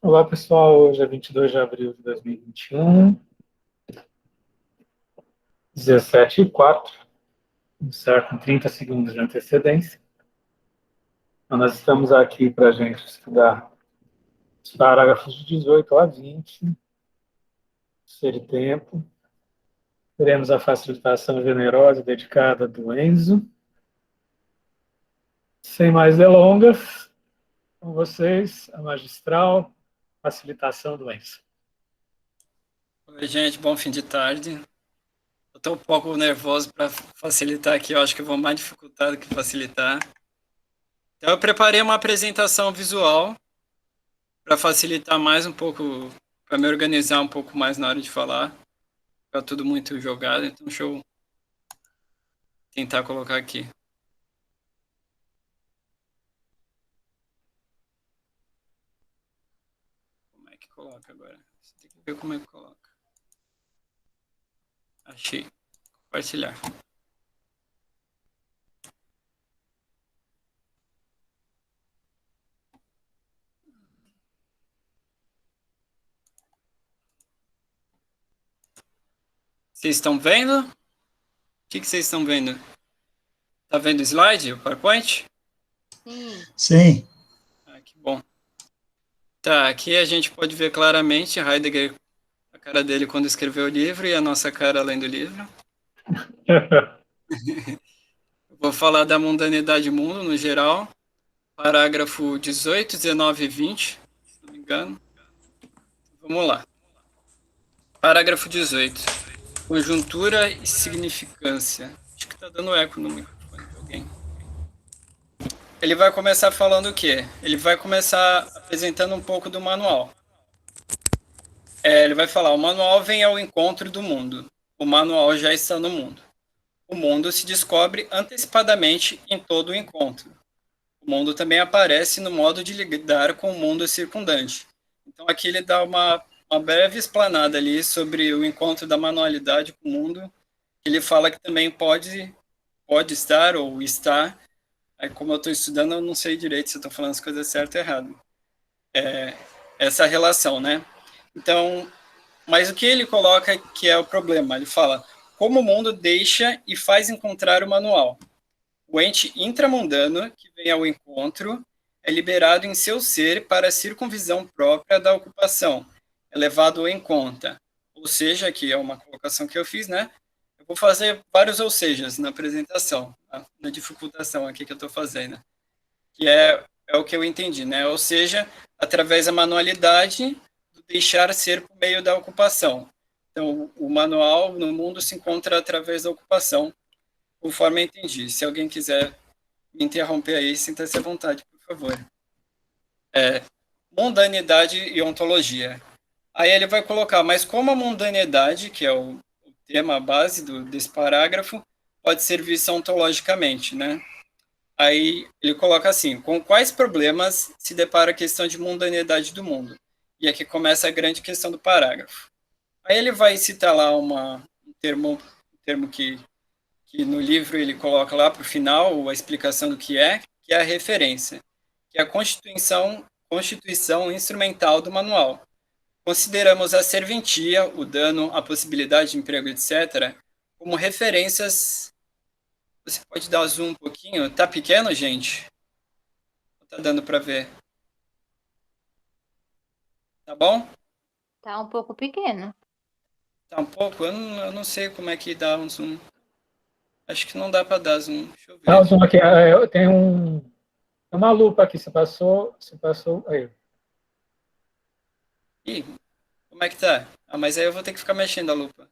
Olá, pessoal. Hoje é 22 de abril de 2021, 17h04, iniciar com 30 segundos de antecedência. Então, nós estamos aqui para a gente estudar os parágrafos de 18 a 20, ser e tempo. Teremos a facilitação generosa e dedicada do Enzo. Sem mais delongas, com vocês, a magistral facilitação do Enzo. Oi, gente, bom fim de tarde. Eu estou um pouco nervoso para facilitar aqui, eu acho que eu vou mais dificultar do que facilitar. Então, eu preparei uma apresentação visual para facilitar mais um pouco, para me organizar um pouco mais na hora de falar. Fica tudo muito jogado, então deixa eu tentar colocar aqui. Como é que coloca agora? Você tem que ver como é que coloca. Achei. Compartilhar. Vocês estão vendo? O que vocês estão vendo? Tá vendo o slide, o PowerPoint? Sim. Ah, que bom. Tá, aqui a gente pode ver claramente Heidegger, a cara dele quando escreveu o livro e a nossa cara lendo o livro. Vou falar da mundanidade do mundo no geral, parágrafo 18, 19 e 20, se não me engano. Vamos lá. Parágrafo 18. Conjuntura e significância. Acho que tá dando eco no microfone de alguém. Ele vai começar falando o quê? Ele vai começar apresentando um pouco do manual. Ele vai falar, o manual vem ao encontro do mundo. O manual já está no mundo. O mundo se descobre antecipadamente em todo o encontro. O mundo também aparece no modo de lidar com o mundo circundante. Então, aqui ele dá uma breve explanada ali sobre o encontro da manualidade com o mundo. Ele fala que também pode estar ou está. Aí, como eu estou estudando, eu não sei direito se eu estou falando as coisas certas ou errado. Essa relação, né? Então, mas o que ele coloca que é o problema? Ele fala, como o mundo deixa e faz encontrar o manual. O ente intramundano, que vem ao encontro, é liberado em seu ser para a circunvisão própria da ocupação, é levado em conta. Ou seja, aqui é uma colocação que eu fiz, né? Eu vou fazer vários ou sejas na apresentação, na dificultação aqui que eu estou fazendo, que é o que eu entendi, né? Ou seja, através da manualidade, do deixar ser por meio da ocupação. Então, o manual no mundo se encontra através da ocupação, conforme eu entendi. Se alguém quiser me interromper aí, sinta-se à vontade, por favor. Mundanidade e ontologia. Aí ele vai colocar, mas como a mundanidade, que é o tema base desse parágrafo, pode ser vista ontologicamente, né? Aí ele coloca assim, com quais problemas se depara a questão de mundanidade do mundo? E aqui começa a grande questão do parágrafo. Aí ele vai citar lá um termo que no livro ele coloca lá para o final a explicação do que é a referência, que é a constituição instrumental do manual. Consideramos a serventia, o dano, a possibilidade de emprego, etc., como referências. Você pode dar zoom um pouquinho? Tá pequeno, gente? Tá dando para ver? Tá bom? Tá um pouco pequeno. Tá um pouco? Eu não sei como é que dá um zoom. Acho que não dá para dar zoom. Deixa eu ver. Não, zoom aqui, tem uma lupa aqui, você passou aí. Ih, como é que tá? Ah, mas aí eu vou ter que ficar mexendo a lupa.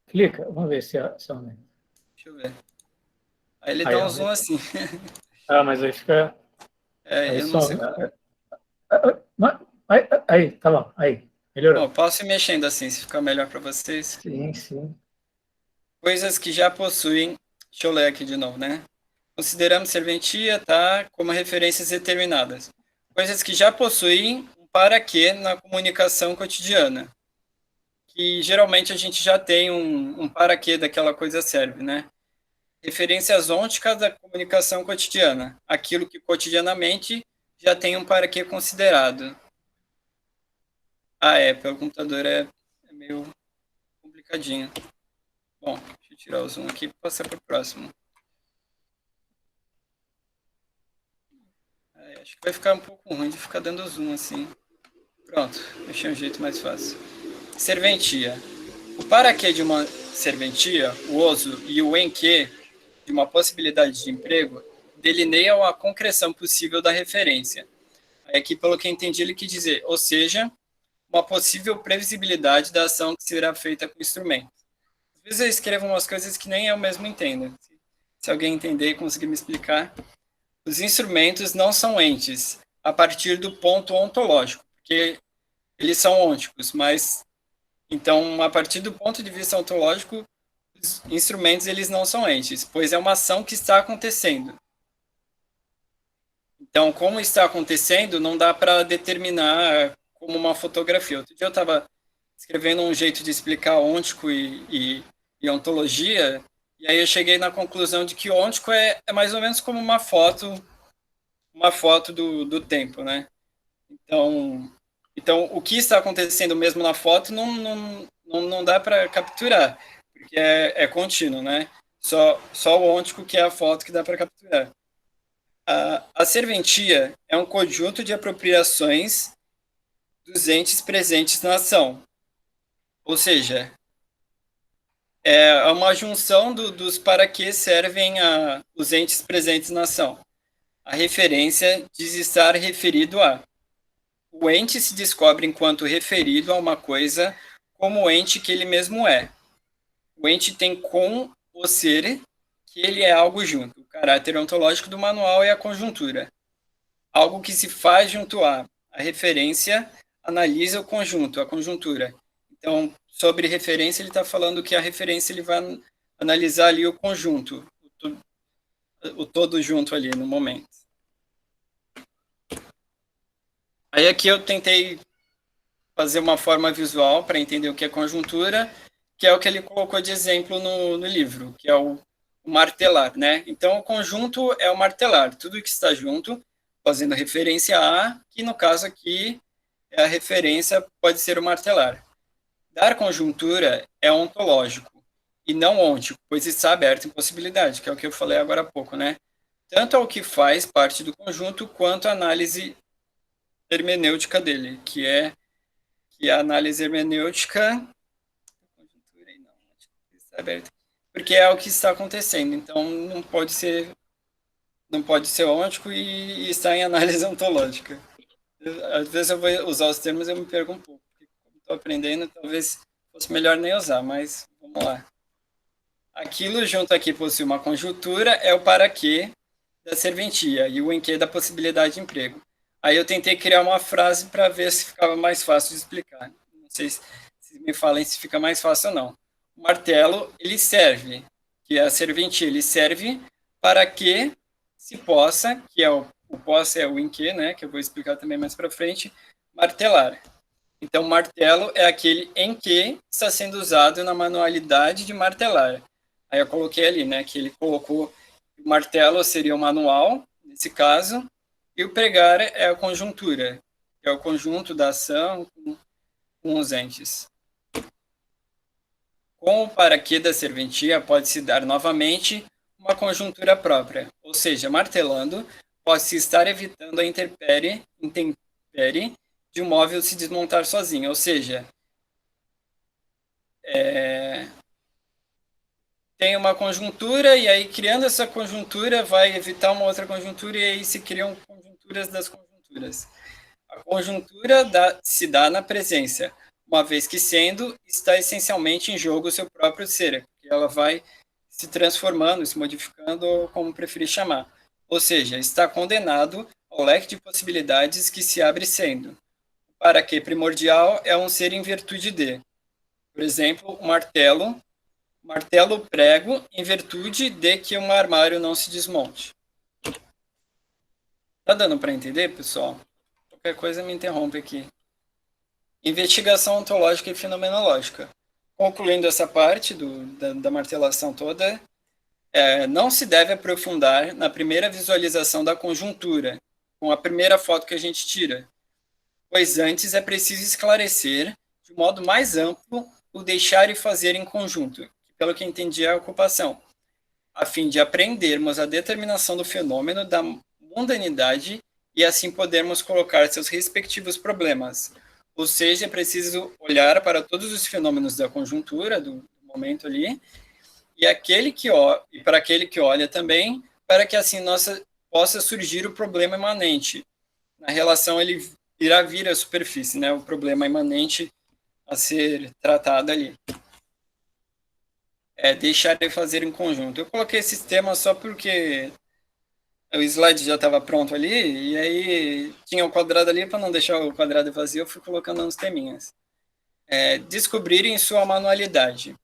Clica, vamos ver se aumenta. Deixa eu ver. Aí ele Aí, dá um zoom assim. mas aí fica. Aí Eu não some. sei como. Aí, tá bom, aí, melhorou. Bom, posso ir mexendo assim, se ficar melhor para vocês. Sim, sim. Coisas que já possuem. Deixa eu ler aqui de novo, né? Consideramos serventia, tá? Como referências determinadas. Coisas que já possuem um para quê na comunicação cotidiana. Que geralmente a gente já tem um para quê daquela coisa serve, né? Referências ônticas da comunicação cotidiana. Aquilo que cotidianamente já tem um para quê considerado. Pelo computador é meio complicadinho. Bom, deixa eu tirar o zoom aqui e passar para o próximo. Acho que vai ficar um pouco ruim de ficar dando zoom assim. Pronto, achei um jeito mais fácil. Serventia. O para quê de uma serventia, o uso e o em que de uma possibilidade de emprego delineiam a concreção possível da referência. Aqui, pelo que entendi, ele quis dizer, ou seja, uma possível previsibilidade da ação que será feita com o instrumento. Às vezes eu escrevo umas coisas que nem eu mesmo entendo. Se alguém entender e conseguir me explicar. Os instrumentos não são entes a partir do ponto ontológico, porque eles são ônticos, mas então, a partir do ponto de vista ontológico, os instrumentos eles não são entes, pois é uma ação que está acontecendo. Então, como está acontecendo, não dá para determinar como uma fotografia. Outro dia eu estava escrevendo um jeito de explicar ôntico e ontologia, e aí eu cheguei na conclusão de que ôntico é mais ou menos como uma foto do tempo, né? Então, o que está acontecendo mesmo na foto não dá para capturar, porque é contínuo, né? Só o ôntico que é a foto que dá para capturar. A serventia é um conjunto de apropriações dos entes presentes na ação. Ou seja, é uma junção dos para que servem os entes presentes na ação. A referência diz estar referido a. O ente se descobre enquanto referido a uma coisa como o ente que ele mesmo é. O ente tem com o ser que ele é algo junto. O caráter ontológico do manual é a conjuntura. Algo que se faz junto a. A referência analisa o conjunto, a conjuntura. Então, sobre referência, ele está falando que a referência ele vai analisar ali o conjunto, o todo junto ali no momento. Aí aqui eu tentei fazer uma forma visual para entender o que é conjuntura, que é o que ele colocou de exemplo no livro, que é o martelar, né? Então, o conjunto é o martelar, tudo que está junto, fazendo referência a, que no caso aqui, a referência pode ser o martelar. Dar conjuntura é ontológico e não ôntico, pois está aberto em possibilidade, que é o que eu falei agora há pouco, né? Tanto ao que faz parte do conjunto, quanto a análise hermenêutica dele, que é a análise hermenêutica, porque é o que está acontecendo, então não pode ser ôntico e está em análise ontológica. Às vezes eu vou usar os termos e eu me perco um pouco, porque como estou aprendendo, talvez fosse melhor nem usar, mas vamos lá. Aquilo junto aqui possui uma conjuntura, é o para quê da serventia e o em que da possibilidade de emprego. Aí eu tentei criar uma frase para ver se ficava mais fácil de explicar. Não sei se me falem se fica mais fácil ou não. O martelo, ele serve, que é a serventia, ele serve para que se possa, que é o possa é o em que, né, que eu vou explicar também mais para frente, martelar. Então, martelo é aquele em que está sendo usado na manualidade de martelar. Aí eu coloquei ali, né, que ele colocou o martelo seria o manual, nesse caso, e o pregar é a conjuntura, que é o conjunto da ação com os entes. Com o para quê da serventia, pode-se dar novamente uma conjuntura própria, ou seja, martelando, pode-se estar evitando a intempérie de um móvel se desmontar sozinho, ou seja, tem uma conjuntura e aí criando essa conjuntura vai evitar uma outra conjuntura e aí se criam conjunturas das conjunturas. A conjuntura se dá na presença, uma vez que sendo, está essencialmente em jogo o seu próprio ser, porque ela vai se transformando, se modificando, como preferir chamar. Ou seja, está condenado ao leque de possibilidades que se abre sendo. Para que primordial é um ser em virtude de. Por exemplo, o martelo prego em virtude de que um armário não se desmonte. Tá dando para entender, pessoal? Qualquer coisa me interrompe aqui. Investigação ontológica e fenomenológica. Concluindo essa parte da martelação toda, não se deve aprofundar na primeira visualização da conjuntura, com a primeira foto que a gente tira. pois antes é preciso esclarecer, de modo mais amplo, o deixar e fazer em conjunto, que, pelo que entendi, é a ocupação, a fim de aprendermos a determinação do fenômeno da mundanidade e assim podermos colocar seus respectivos problemas. Ou seja, é preciso olhar para todos os fenômenos da conjuntura, do momento ali, e para aquele que olha também, para que assim possa surgir o problema imanente. Na relação, ele irá vir à superfície, né? O problema imanente a ser tratado ali. Deixar de fazer em conjunto. Eu coloquei esse tema só porque o slide já estava pronto ali, e aí tinha o quadrado ali, para não deixar o quadrado vazio, eu fui colocando uns teminhas. Descobrirem sua manualidade,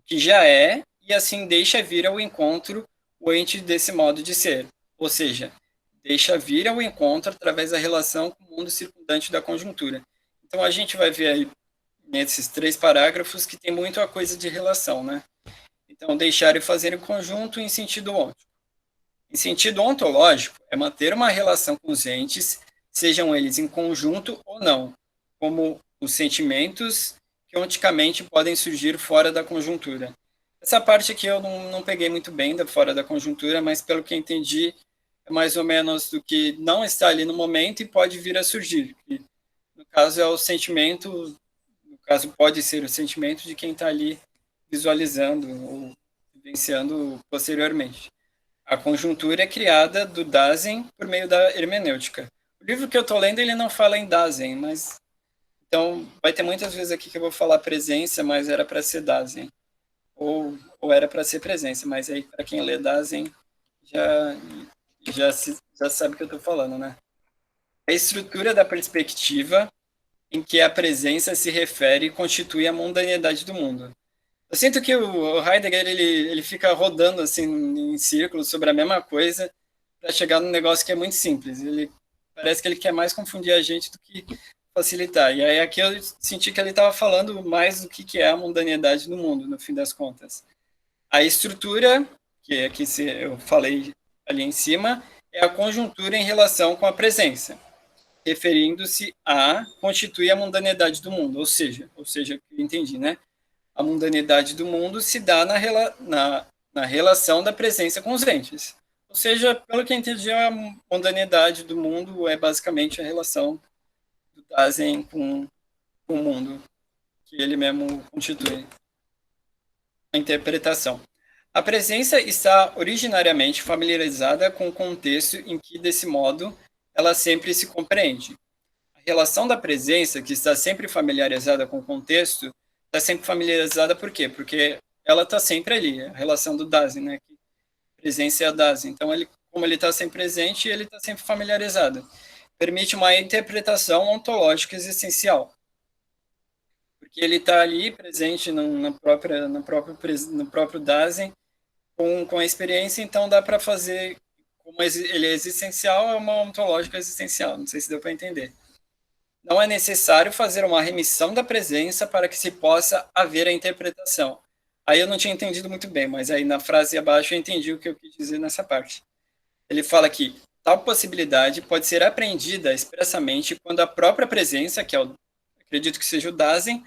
que já é, e assim deixa vir ao encontro o ente desse modo de ser, ou seja, deixa vir ao encontro através da relação com o mundo circundante da conjuntura. Então a gente vai ver aí nesses 3 parágrafos que tem muito a coisa de relação, né? Então, deixar e fazer em conjunto em sentido ôntico. Em sentido ontológico, é manter uma relação com os entes, sejam eles em conjunto ou não, como os sentimentos que onticamente podem surgir fora da conjuntura. Essa parte aqui eu não peguei muito bem da fora da conjuntura, mas pelo que entendi, é mais ou menos do que não está ali no momento e pode vir a surgir. E, no caso, é o sentimento, no caso, pode ser o sentimento de quem está ali visualizando ou vivenciando posteriormente. A conjuntura é criada do Dasein por meio da hermenêutica. O livro que eu estou lendo, ele não fala em Dasein, mas... Então, vai ter muitas vezes aqui que eu vou falar presença, mas era para ser Dasein. Ou era para ser presença, mas aí, para quem lê Dasein, já sabe o que eu estou falando, né? A estrutura da perspectiva em que a presença se refere constitui a mundanidade do mundo. Eu sinto que o Heidegger ele fica rodando assim em círculos sobre a mesma coisa para chegar num negócio que é muito simples. Ele parece que ele quer mais confundir a gente do que facilitar. E aí aqui eu senti que ele estava falando mais do que é a mundanidade do mundo, no fim das contas. A estrutura, que aqui eu falei ali em cima, é a conjuntura em relação com a presença, referindo-se a constitui a mundanidade do mundo, ou seja, eu entendi, né? A mundanidade do mundo se dá na relação da presença com os entes. Ou seja, pelo que eu entendi, a mundanidade do mundo é basicamente a relação do Dasein com o mundo, que ele mesmo constitui. A interpretação. A presença está originariamente familiarizada com o contexto em que, desse modo, ela sempre se compreende. A relação da presença, que está sempre familiarizada com o contexto, está sempre familiarizada por quê? Porque ela está sempre ali, a relação do Dasein, né? Presença é a Dasein. Então, como ele está sempre presente, ele está sempre familiarizado. Permite uma interpretação ontológica existencial. Porque ele está ali presente no próprio Dasein, com a experiência, então dá para fazer, como ele é existencial, é uma ontológica existencial. Não sei se deu para entender. Não é necessário fazer uma remissão da presença para que se possa haver a interpretação. Aí eu não tinha entendido muito bem, mas aí na frase abaixo eu entendi o que eu quis dizer nessa parte. Ele fala que tal possibilidade pode ser apreendida expressamente quando a própria presença, que acredito que seja o Dasein,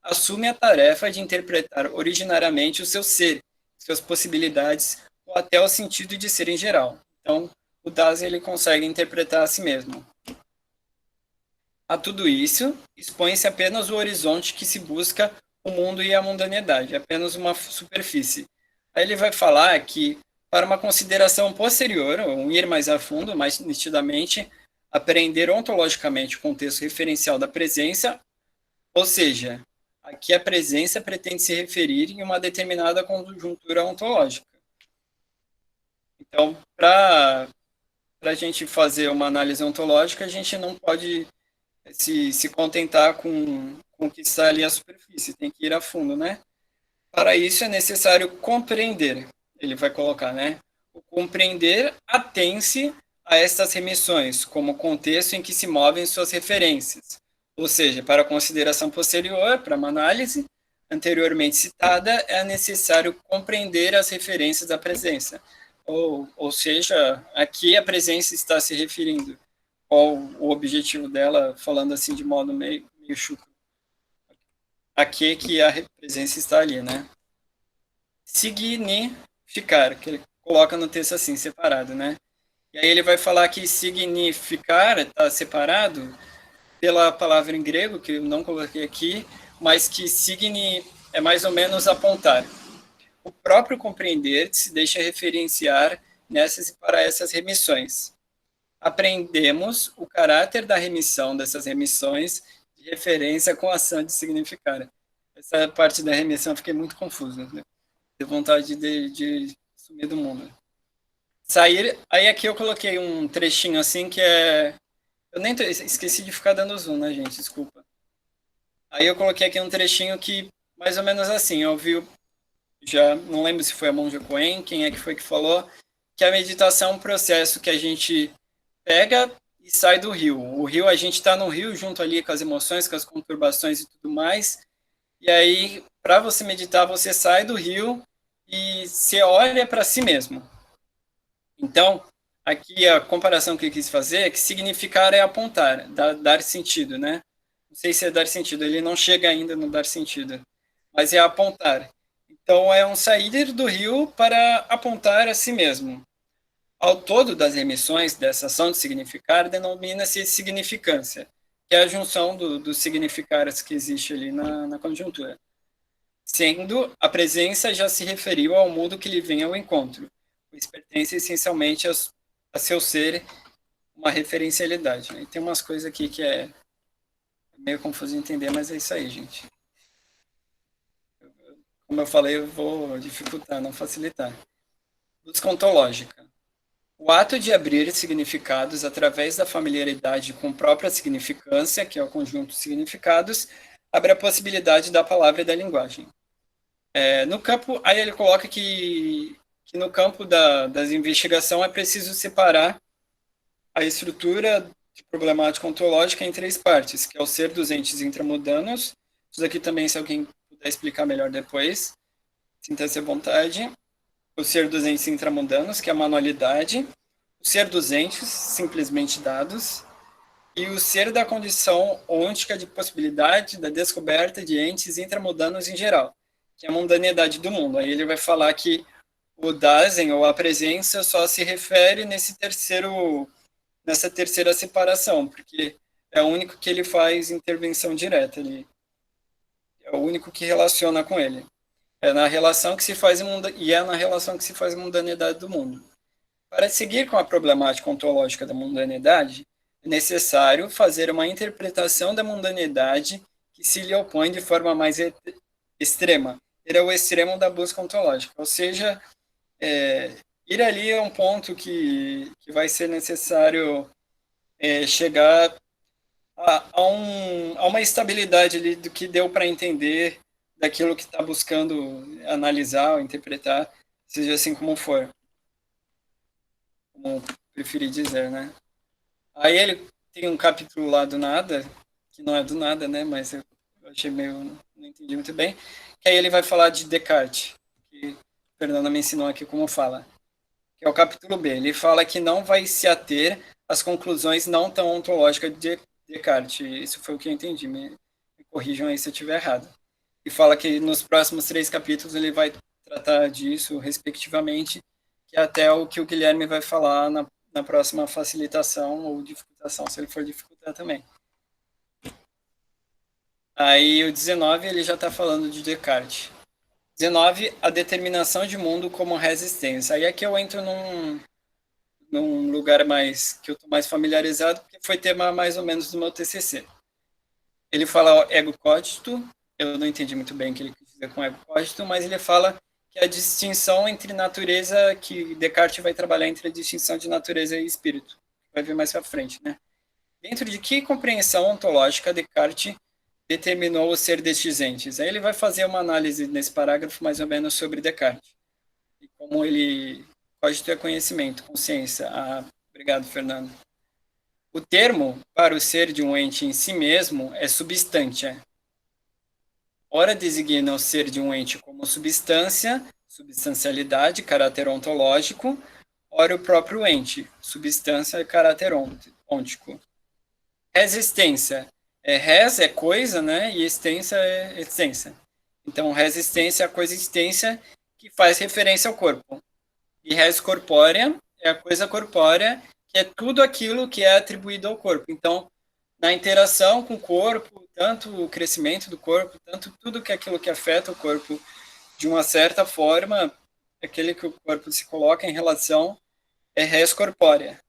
assume a tarefa de interpretar originariamente o seu ser, suas possibilidades, ou até o sentido de ser em geral. Então, o Dasein ele consegue interpretar a si mesmo. A tudo isso, expõe-se apenas o horizonte que se busca o mundo e a mundanidade, apenas uma superfície. Aí ele vai falar que, para uma consideração posterior, ou ir mais a fundo, mais nitidamente, apreender ontologicamente o contexto referencial da presença, ou seja, aqui a presença pretende se referir em uma determinada conjuntura ontológica. Então, para a gente fazer uma análise ontológica, a gente não pode se contentar com o que está ali à superfície, tem que ir a fundo, né? Para isso é necessário compreender, ele vai colocar, né? O compreender atém-se a estas remissões, como contexto em que se movem suas referências, ou seja, para a consideração posterior, para uma análise anteriormente citada, é necessário compreender as referências da presença, ou seja, a que a presença está se referindo, qual o objetivo dela, falando assim de modo meio chucro. Aqui que a presença está ali, né? Significar, que ele coloca no texto assim, separado, né? E aí ele vai falar que significar está separado pela palavra em grego, que eu não coloquei aqui, mas que signi é mais ou menos apontar. O próprio compreender se deixa referenciar nessas e para essas remissões. Aprendemos o caráter da remissão dessas remissões de referência com a ação de significar. Essa parte da remissão eu fiquei muito confuso, né? Deu vontade de sumir do mundo. Sair, aí aqui eu coloquei um trechinho assim que é... Eu nem esqueci de ficar dando zoom, né, gente? Desculpa. Aí eu coloquei aqui um trechinho que, mais ou menos assim, eu vi, já não lembro se foi a Monja Coen, quem é que foi que falou, que a meditação é um processo que a gente pega e sai do rio. O rio, a gente está no rio junto ali com as emoções, com as conturbações e tudo mais, e aí, para você meditar, você sai do rio e você olha para si mesmo. Então, aqui a comparação que eu quis fazer é que significar é apontar, dar sentido, né? Não sei se é dar sentido, ele não chega ainda no dar sentido, mas é apontar. Então, é um sair do rio para apontar a si mesmo. Ao todo das remissões dessa ação de significar, denomina-se significância, que é a junção dos significares que existe ali na conjuntura. Sendo a presença já se referiu ao mundo que lhe vem ao encontro, pois pertence essencialmente a seu ser uma referencialidade. E tem umas coisas aqui que é meio confuso de entender, mas é isso aí, gente. Como eu falei, eu vou dificultar, não facilitar. Busca ontológica. O ato de abrir significados através da familiaridade com própria significância, que é o conjunto de significados, abre a possibilidade da palavra e da linguagem. No campo, aí ele coloca que no campo das investigação é preciso separar a estrutura de problemática ontológica em três partes, que é o ser dos entes intramundanos. Isso aqui também, se alguém puder explicar melhor depois, sinta-se à vontade. O ser dos entes intramundanos, que é a manualidade. O ser dos entes, simplesmente dados. E o ser da condição ôntica de possibilidade da descoberta de entes intramundanos em geral, que é a mundanidade do mundo. Aí ele vai falar que o Dasein, ou a presença, só se refere nessa terceira separação, porque é o único que ele faz intervenção direta, é o único que relaciona com ele. É na relação que se faz mundanidade do mundo. Para seguir com a problemática ontológica da mundanidade, é necessário fazer uma interpretação da mundanidade que se lhe opõe de forma mais extrema. Ele é o extremo da busca ontológica, ou seja, ir ali é um ponto que vai ser necessário chegar a uma estabilidade ali do que deu para entender daquilo que está buscando analisar ou interpretar, seja assim como for. Como preferir dizer, né? Aí ele tem um capítulo lá do nada, que não é do nada, né? Mas eu achei meio... não entendi muito bem. Que aí ele vai falar de Descartes, que a Fernanda me ensinou aqui como fala. Que é o capítulo B. Ele fala que não vai se ater às conclusões não tão ontológicas de Descartes. Isso foi o que eu entendi. Me corrijam aí se eu estiver errado. E fala que nos próximos 3 capítulos ele vai tratar disso, respectivamente, que é até o que o Guilherme vai falar na próxima facilitação ou dificultação, se ele for dificultar também. Aí o 19 ele já está falando de Descartes. 19, a determinação de mundo como resistência. Aí aqui eu entro num lugar mais que eu estou mais familiarizado, porque foi tema mais ou menos do meu TCC. Ele fala ego cogito, eu não entendi muito bem o que ele quis dizer com ego cogito, mas ele fala que a distinção entre natureza, que Descartes vai trabalhar entre a distinção de natureza e espírito, vai ver mais para frente, né? Dentro de que compreensão ontológica Descartes determinou o ser destes entes? Aí ele vai fazer uma análise nesse parágrafo mais ou menos sobre Descartes. E como ele pode ter conhecimento, consciência. Obrigado, Fernando. O termo para o ser de um ente em si mesmo é substância. Ora designa o ser de um ente como substância, substancialidade, caráter ontológico. ora o próprio ente. Substância é caráter ôntico. Resistência. Res é coisa, né? E extensa é essência. Então, resistência é a coexistência que faz referência ao corpo. E res corpórea é a coisa corpórea, que é tudo aquilo que é atribuído ao corpo. Então, na interação com o corpo, tanto o crescimento do corpo, tanto tudo que é aquilo que afeta o corpo de uma certa forma, aquele que o corpo se coloca em relação, é res corpórea.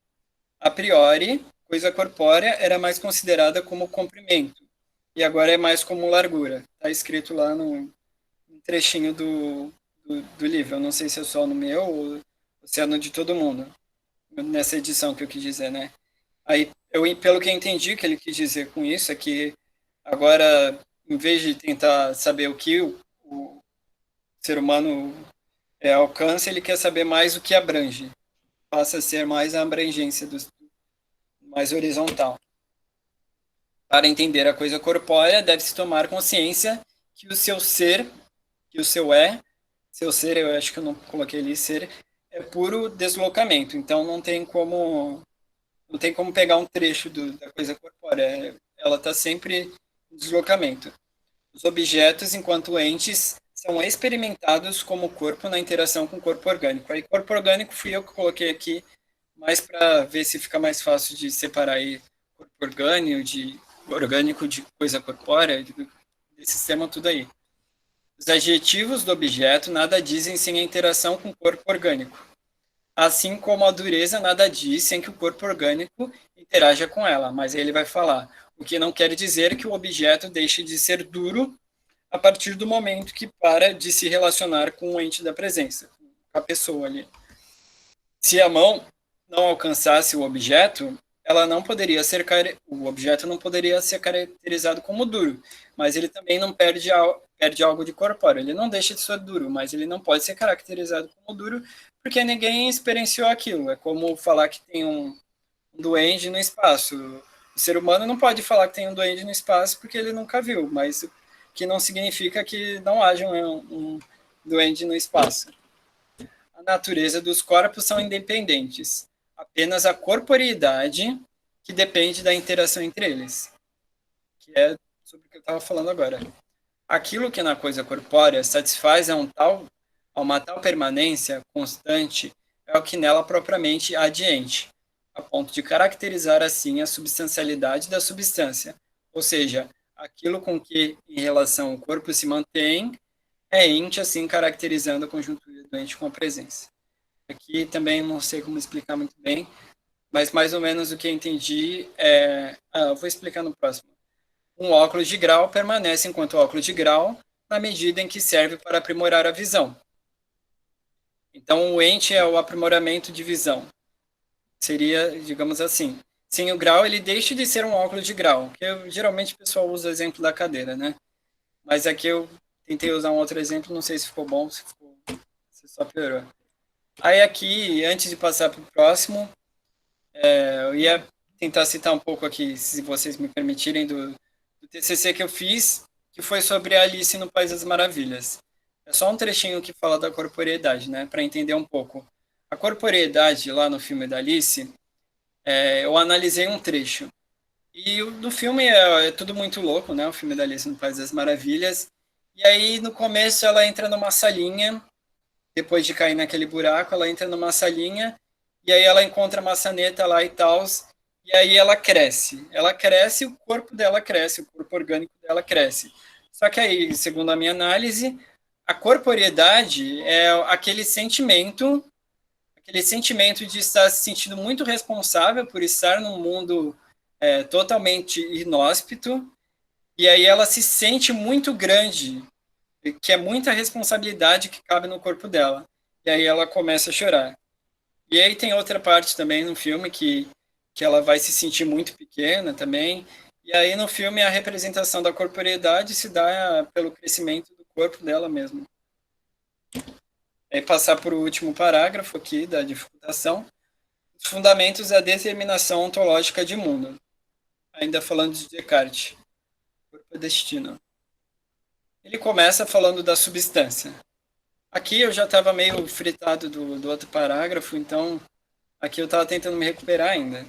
A priori, coisa corpórea era mais considerada como comprimento, e agora é mais como largura. Está escrito lá no trechinho do livro. Eu não sei se é só no meu ou se é no de todo mundo, nessa edição que eu quis dizer, né? Aí, pelo que eu entendi, que ele quis dizer com isso é que agora, em vez de tentar saber o que o ser humano alcança, ele quer saber mais o que abrange. Passa a ser mais a abrangência, mais horizontal. Para entender a coisa corpórea, deve-se tomar consciência que o seu ser, que o seu ser, eu acho que eu não coloquei ali, ser, é puro deslocamento. Então, não tem como pegar um trecho da coisa corpórea. Ela está sempre em deslocamento. Os objetos, enquanto entes, são experimentados como corpo na interação com o corpo orgânico. Aí, corpo orgânico fui eu que coloquei aqui, mais para ver se fica mais fácil de separar aí corpo orgânico de coisa corpórea, desse sistema tudo aí. Os adjetivos do objeto nada dizem sem a interação com o corpo orgânico. Assim como a dureza nada diz sem que o corpo orgânico interaja com ela. Mas ele vai falar, o que não quer dizer que o objeto deixe de ser duro a partir do momento que para de se relacionar com o ente da presença, com a pessoa ali. Se a mão não alcançasse o objeto, o objeto não poderia ser caracterizado como duro, mas ele também não perde algo de corpóreo. Ele não deixa de ser duro, mas ele não pode ser caracterizado como duro porque ninguém experienciou aquilo. É como falar que tem um duende no espaço. O ser humano não pode falar que tem um duende no espaço porque ele nunca viu, mas que não significa que não haja um duende no espaço. A natureza dos corpos são independentes. Apenas a corporeidade que depende da interação entre eles. Que é sobre o que eu estava falando agora. Aquilo que na coisa corpórea satisfaz a uma tal permanência constante é o que nela propriamente há adiante, a ponto de caracterizar assim a substancialidade da substância, ou seja, aquilo com que em relação ao corpo se mantém é ente, assim caracterizando a conjuntura do ente com a presença. Aqui também não sei como explicar muito bem, mas mais ou menos o que eu entendi eu vou explicar no próximo. Um óculos de grau permanece enquanto óculos de grau na medida em que serve para aprimorar a visão. Então, o ente é o aprimoramento de visão. Seria, digamos assim, sem o grau, ele deixa de ser um óculos de grau, que geralmente o pessoal usa o exemplo da cadeira, né? Mas aqui eu tentei usar um outro exemplo, não sei se ficou bom, se só piorou. Aí aqui, antes de passar para o próximo, eu ia tentar citar um pouco aqui, se vocês me permitirem, do TCC que eu fiz, que foi sobre a Alice no País das Maravilhas. É só um trechinho que fala da corporeidade, né, para entender um pouco. A corporeidade, lá no filme da Alice, eu analisei um trecho. E no filme é tudo muito louco, né, o filme da Alice no País das Maravilhas. E aí, no começo, ela entra numa salinha, depois de cair naquele buraco, ela entra numa salinha, e aí ela encontra a maçaneta lá e tal, e aí ela cresce. Ela cresce, o corpo dela cresce, o corpo orgânico dela cresce. Só que aí, segundo a minha análise, a corporeidade é aquele sentimento de estar se sentindo muito responsável por estar num mundo totalmente inóspito, e aí ela se sente muito grande, que é muita responsabilidade que cabe no corpo dela. E aí ela começa a chorar. E aí tem outra parte também no filme que ela vai se sentir muito pequena também. E aí no filme a representação da corporeidade se dá pelo crescimento do corpo dela mesmo. Aí passar para o último parágrafo aqui da dificultação. Os fundamentos da determinação ontológica de mundo. Ainda falando de Descartes. Corpo é destino. Ele começa falando da substância. Aqui eu já estava meio fritado do outro parágrafo, então Aqui eu estava tentando me recuperar ainda.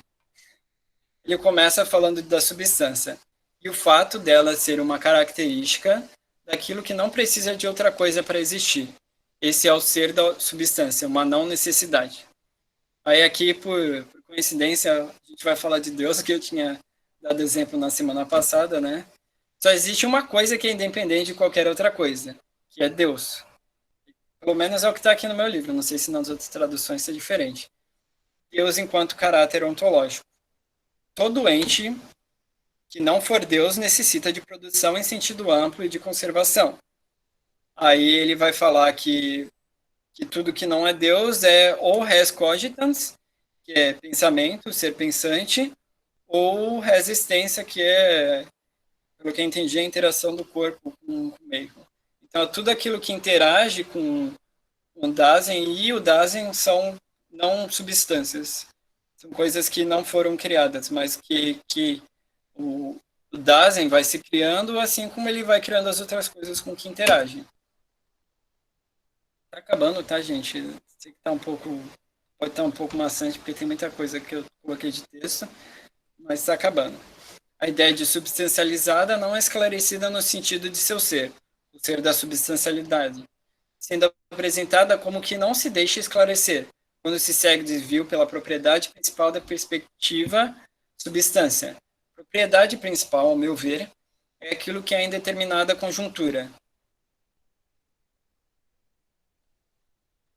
Ele começa falando da substância e o fato dela ser uma característica daquilo que não precisa de outra coisa para existir. Esse é o ser da substância, uma não necessidade. Aí aqui, por coincidência, a gente vai falar de Deus, que eu tinha dado exemplo na semana passada, né? Só existe uma coisa que é independente de qualquer outra coisa, que é Deus. Pelo menos é o que está aqui no meu livro, não sei se nas outras traduções é diferente. Deus enquanto caráter ontológico. Todo ente que não for Deus necessita de produção em sentido amplo e de conservação. Aí ele vai falar que tudo que não é Deus é ou res cogitans, que é pensamento, ser pensante, ou resistência, que é, pelo que eu entendi, a interação do corpo com o meio. Então, tudo aquilo que interage com o Dasein e o Dasein são não substâncias. São coisas que não foram criadas, mas que o Dasein vai se criando assim como ele vai criando as outras coisas com que interagem. Tá acabando, tá, gente? Sei que tá pode estar um pouco maçante, porque tem muita coisa que eu coloquei de texto, mas está acabando. A ideia de substancializada não é esclarecida no sentido de seu ser, o ser da substancialidade, sendo apresentada como que não se deixa esclarecer, quando se segue o desvio pela propriedade principal da perspectiva substância. Propriedade principal, ao meu ver, é aquilo que é em determinada conjuntura.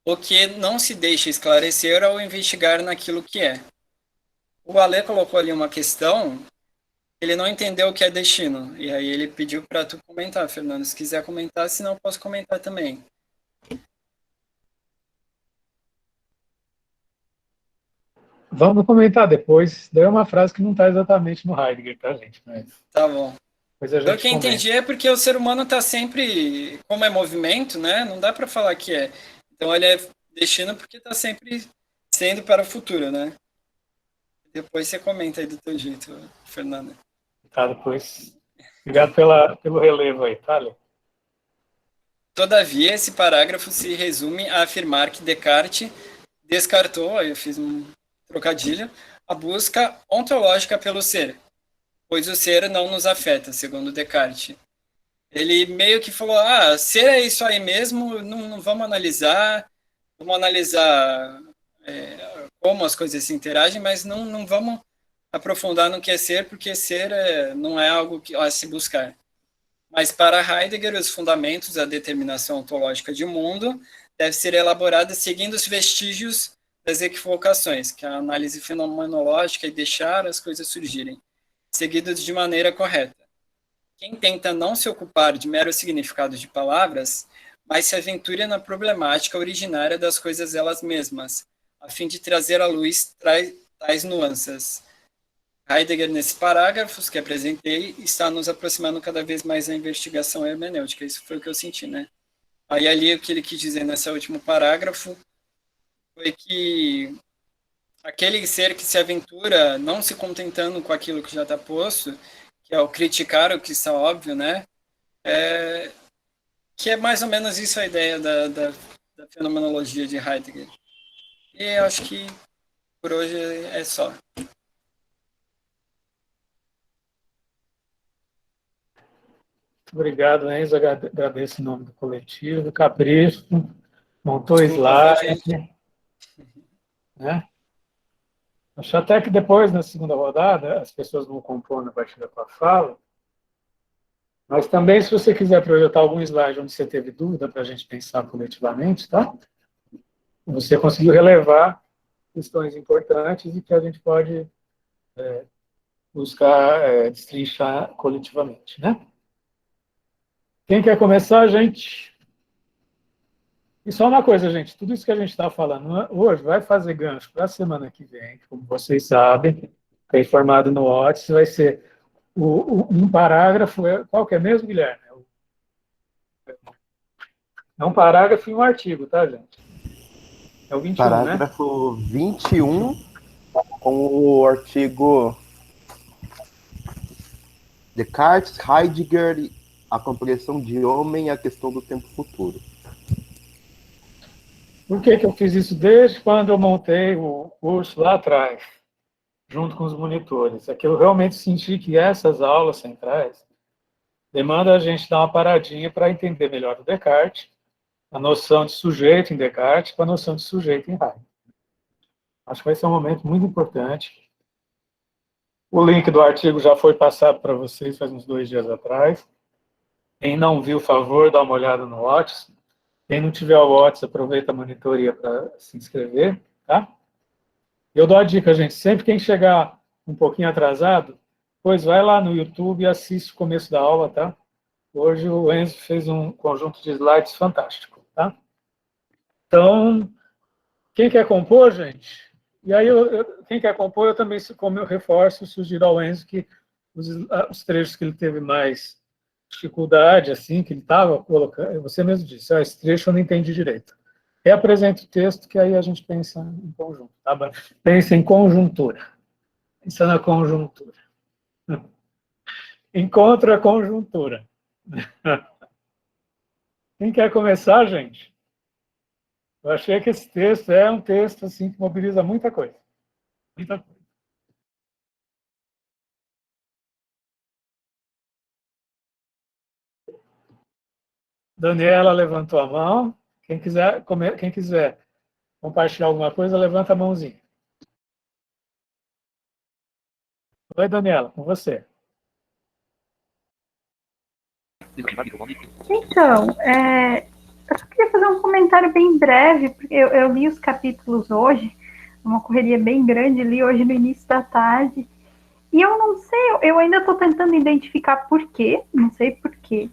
O que não se deixa esclarecer ao investigar naquilo que é. O Alê colocou ali uma questão, ele não entendeu o que é destino, e aí ele pediu para tu comentar, Fernando, se quiser comentar, senão eu posso comentar também. Vamos comentar depois. Daí é uma frase que não está exatamente no Heidegger, tá, gente? Mas Tá bom. depois a Pelo gente que eu comenta. entendi é porque o ser humano está sempre, como é movimento, né? Não dá para falar que é. Então ele é destino porque está sempre sendo para o futuro, né? Depois você comenta aí do teu jeito, Fernanda. Tá, depois. Obrigado pelo relevo aí, tá, Lê? Todavia, esse parágrafo se resume a afirmar que Descartes descartou, aí eu fiz um trocadilho, a busca ontológica pelo ser, pois o ser não nos afeta, segundo Descartes. Ele meio que falou, ser é isso aí mesmo, não vamos analisar como as coisas se interagem, mas não vamos aprofundar no que é ser, porque ser não é algo a se buscar. Mas para Heidegger, os fundamentos da determinação ontológica de mundo devem ser elaborados seguindo os vestígios das equivocações, que é a análise fenomenológica e deixar as coisas surgirem, seguidos de maneira correta. Quem tenta não se ocupar de meros significados de palavras, mas se aventura na problemática originária das coisas elas mesmas, a fim de trazer à luz tais nuances. Heidegger, nesses parágrafos que apresentei, está nos aproximando cada vez mais da investigação hermenêutica. Isso foi o que eu senti, né? Aí ali o que ele quis dizer nesse último parágrafo foi que aquele ser que se aventura não se contentando com aquilo que já está posto, que é o criticar o que está óbvio, né? Que é mais ou menos isso a ideia da fenomenologia de Heidegger. E eu acho que por hoje é só. Obrigado, Enzo. Agradeço em nome do coletivo, Capricho, montou Desculpa, slide. Né? Acho até que depois, na segunda rodada, as pessoas vão compor a partir da tua fala. Mas também, se você quiser projetar algum slide onde você teve dúvida para a gente pensar coletivamente, tá? Você conseguiu relevar questões importantes e que a gente pode buscar destrinchar coletivamente, né? Quem quer começar, gente? E só uma coisa, gente, tudo isso que a gente está falando hoje vai fazer gancho para a semana que vem, como vocês sabem, está informado no WhatsApp, vai ser um parágrafo, qual que é mesmo, Guilherme? É um parágrafo e um artigo, tá, gente? É o 21, parágrafo, né? 21, com o artigo Descartes, Heidegger, a compreensão de homem e a questão do tempo futuro. Por que eu fiz isso desde quando eu montei o curso lá atrás, junto com os monitores? É que eu realmente senti que essas aulas centrais demandam a gente dar uma paradinha para entender melhor o Descartes, a noção de sujeito em Descartes com a noção de sujeito em Heidegger. Acho que vai ser um momento muito importante. O link do artigo já foi passado para vocês faz uns 2 dias atrás. Quem não viu, por favor, dá uma olhada no Whats. Quem não tiver o Whats, aproveita a monitoria para se inscrever, tá? Eu dou a dica, gente, sempre quem chegar um pouquinho atrasado, pois vai lá no YouTube e assiste o começo da aula, tá? Hoje o Enzo fez um conjunto de slides fantástico, tá? Então, quem quer compor, gente? E aí, quem quer compor, eu também, como eu reforço, sugiro ao Enzo que os trechos que ele teve mais dificuldade, assim, que ele estava colocando, você mesmo disse, esse trecho eu não entendi direito. Reapresenta o texto, que aí a gente pensa em conjunto, tá? Pensa em conjuntura. Pensa na conjuntura. Encontra a conjuntura. Quem quer começar, gente? Eu achei que esse texto é um texto assim, que mobiliza muita coisa. Muita coisa. Daniela levantou a mão. Quem quiser compartilhar alguma coisa, levanta a mãozinha. Oi, Daniela, com você. Então, eu só queria fazer um comentário bem breve, porque eu li os capítulos hoje, uma correria bem grande, li hoje no início da tarde, e eu não sei, eu ainda estou tentando identificar por quê, não sei por quê,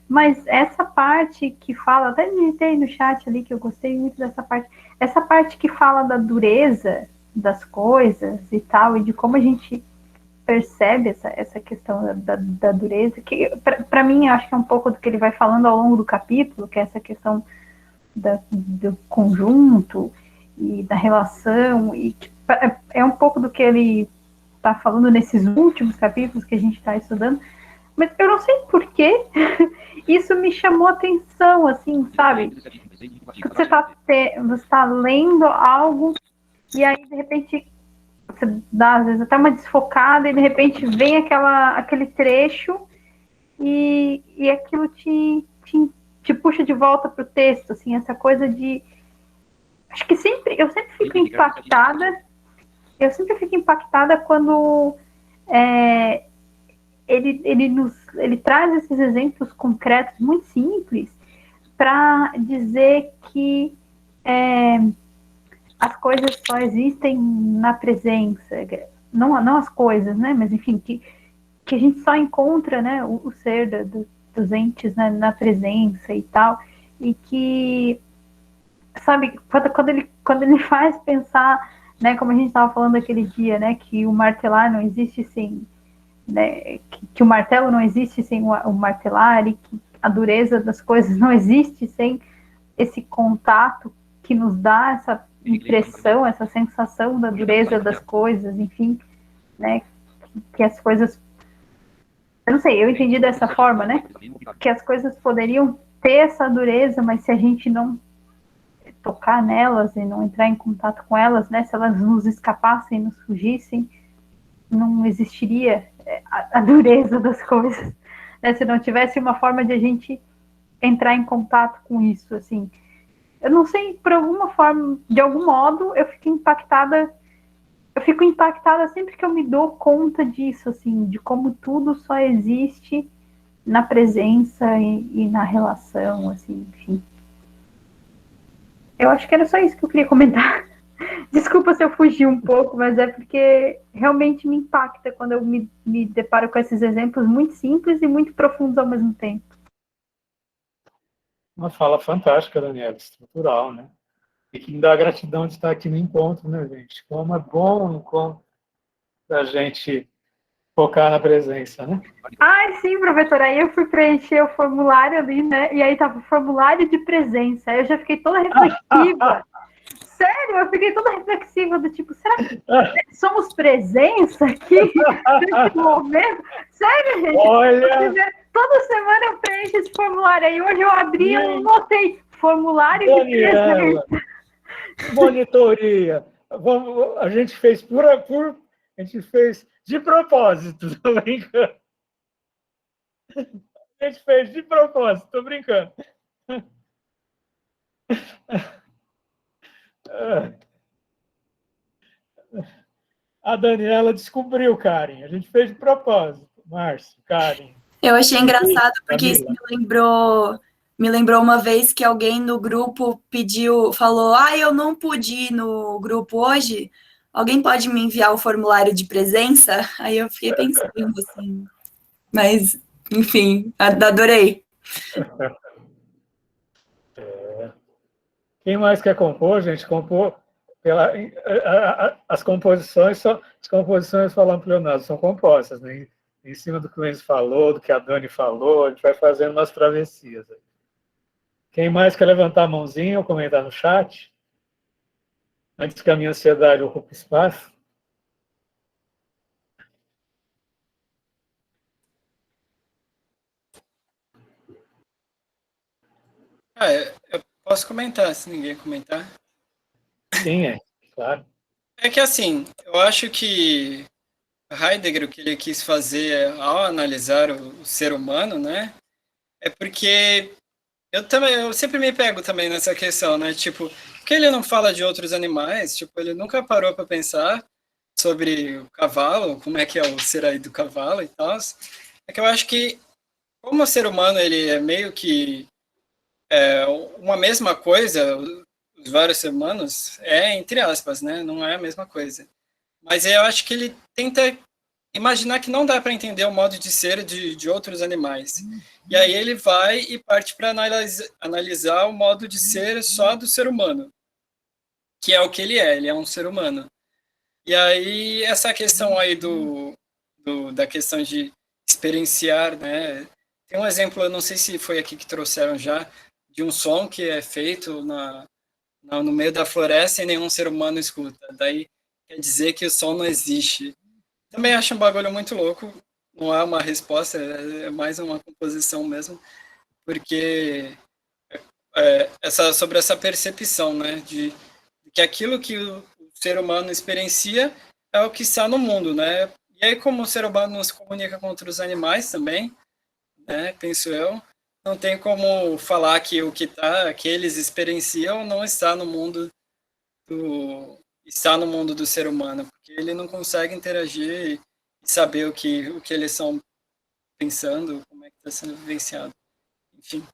mas essa parte que fala, até digitei no chat ali que eu gostei muito dessa parte, essa parte que fala da dureza das coisas e tal, e de como a gente percebe essa questão da dureza, que para mim acho que é um pouco do que ele vai falando ao longo do capítulo, que é essa questão do conjunto e da relação, e é um pouco do que ele está falando nesses últimos capítulos que a gente está estudando, mas eu não sei porquê, isso me chamou a atenção, assim, sabe? Você está lendo algo e aí, de repente, você dá, às vezes, até uma desfocada e, de repente, vem aquele trecho e aquilo te puxa de volta para o texto, assim, essa coisa de... Acho que eu sempre fico impactada quando ele traz esses exemplos concretos muito simples para dizer que as coisas só existem na presença, não as coisas, né? Mas enfim, que a gente só encontra, né, o ser dos entes, né, na presença e tal, e que, sabe, quando ele faz pensar, né, como a gente estava falando aquele dia, né, que o martelar não existe sem, né, que o martelo não existe sem o martelar, e que a dureza das coisas não existe sem esse contato que nos dá essa impressão, essa sensação da dureza das coisas, enfim, né, que as coisas, eu não sei, eu entendi dessa forma, né, que as coisas poderiam ter essa dureza, mas se a gente não tocar nelas e não entrar em contato com elas, né, se elas nos escapassem, nos fugissem, não existiria a dureza das coisas, né, se não tivesse uma forma de a gente entrar em contato com isso, assim. Eu não sei, por alguma forma, de algum modo, eu fico impactada sempre que eu me dou conta disso, assim, de como tudo só existe na presença e na relação, assim, enfim. Eu acho que era só isso que eu queria comentar. Desculpa se eu fugi um pouco, mas é porque realmente me impacta quando eu me deparo com esses exemplos muito simples e muito profundos ao mesmo tempo. Uma fala fantástica, Daniela, estrutural, né? E que me dá a gratidão de estar aqui no encontro, né, gente? Como é bom o encontro da gente focar na presença, né? Ai, sim, professora. Aí eu fui preencher o formulário ali, né? E aí tava o formulário de presença. Aí eu já fiquei toda reflexiva. Sério, eu fiquei toda reflexiva do tipo, será que somos presença aqui nesse momento? Sério, gente? Olha! Toda semana eu preencho esse formulário. Aí hoje eu abri e eu notei formulário de Daniela, presença. monitoria. A gente fez a gente fez de propósito, tô brincando. A gente fez de propósito, tô brincando. A Daniela descobriu, Karen. A gente fez de propósito. Márcio, Karen. Eu achei engraçado porque isso Camila. me lembrou uma vez que alguém no grupo falou, eu não pude ir no grupo hoje, alguém pode me enviar o formulário de presença? Aí eu fiquei pensando assim, mas, enfim, adorei. Quem mais quer compor, gente? Compor as composições falando para o Leonardo, são compostas, né? Em cima do que o Enzo falou, do que a Dani falou, a gente vai fazendo umas travessias. Quem mais quer levantar a mãozinha ou comentar no chat? Antes que a minha ansiedade ocupe espaço. Eu posso comentar, se ninguém comentar. Sim, claro. É que assim, eu acho que Heidegger, o que ele quis fazer ao analisar o ser humano, né, é porque eu sempre me pego também nessa questão, né, tipo, porque ele não fala de outros animais, tipo, ele nunca parou para pensar sobre o cavalo, como é que é o ser aí do cavalo e tal. É que eu acho que, como o ser humano, ele é meio que uma mesma coisa, os vários seres humanos, entre aspas, né, não é a mesma coisa. Mas eu acho que ele tenta imaginar que não dá para entender o modo de ser de outros animais. E aí ele vai e parte para analisar o modo de ser só do ser humano, que é o que ele é um ser humano. E aí essa questão aí da questão de experienciar, né? Tem um exemplo, eu não sei se foi aqui que trouxeram já, de um som que é feito no meio da floresta e nenhum ser humano escuta. Daí quer dizer que o som não existe. Também acho um bagulho muito louco, não é uma resposta, é mais uma composição mesmo, porque sobre essa percepção, né, de que aquilo que o ser humano experiencia é o que está no mundo, né? E aí, como o ser humano se comunica com outros animais também, né, penso eu, não tem como falar que que eles experienciam não está no mundo do ser humano, porque ele não consegue interagir e saber o que eles estão pensando, como é que está sendo vivenciado. Enfim.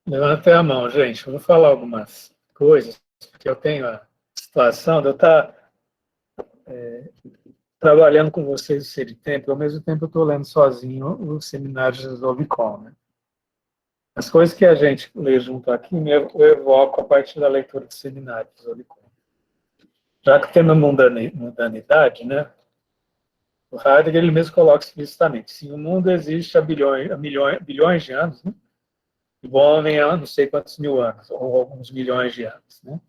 Levantei a mão, gente. Eu vou falar algumas coisas, porque eu tenho a situação de eu estar trabalhando com vocês o Ser de Tempo, e ao mesmo tempo eu estou lendo sozinho o seminário de Resolvicon, né? As coisas que a gente lê junto aqui, eu evoco a partir da leitura do seminário de Resolvicon. Já que tem uma mundanidade, né? O Heidegger ele mesmo coloca explicitamente: sim, o mundo existe há bilhões de anos, né? E o homem há não sei quantos mil anos, ou alguns milhões de anos, né?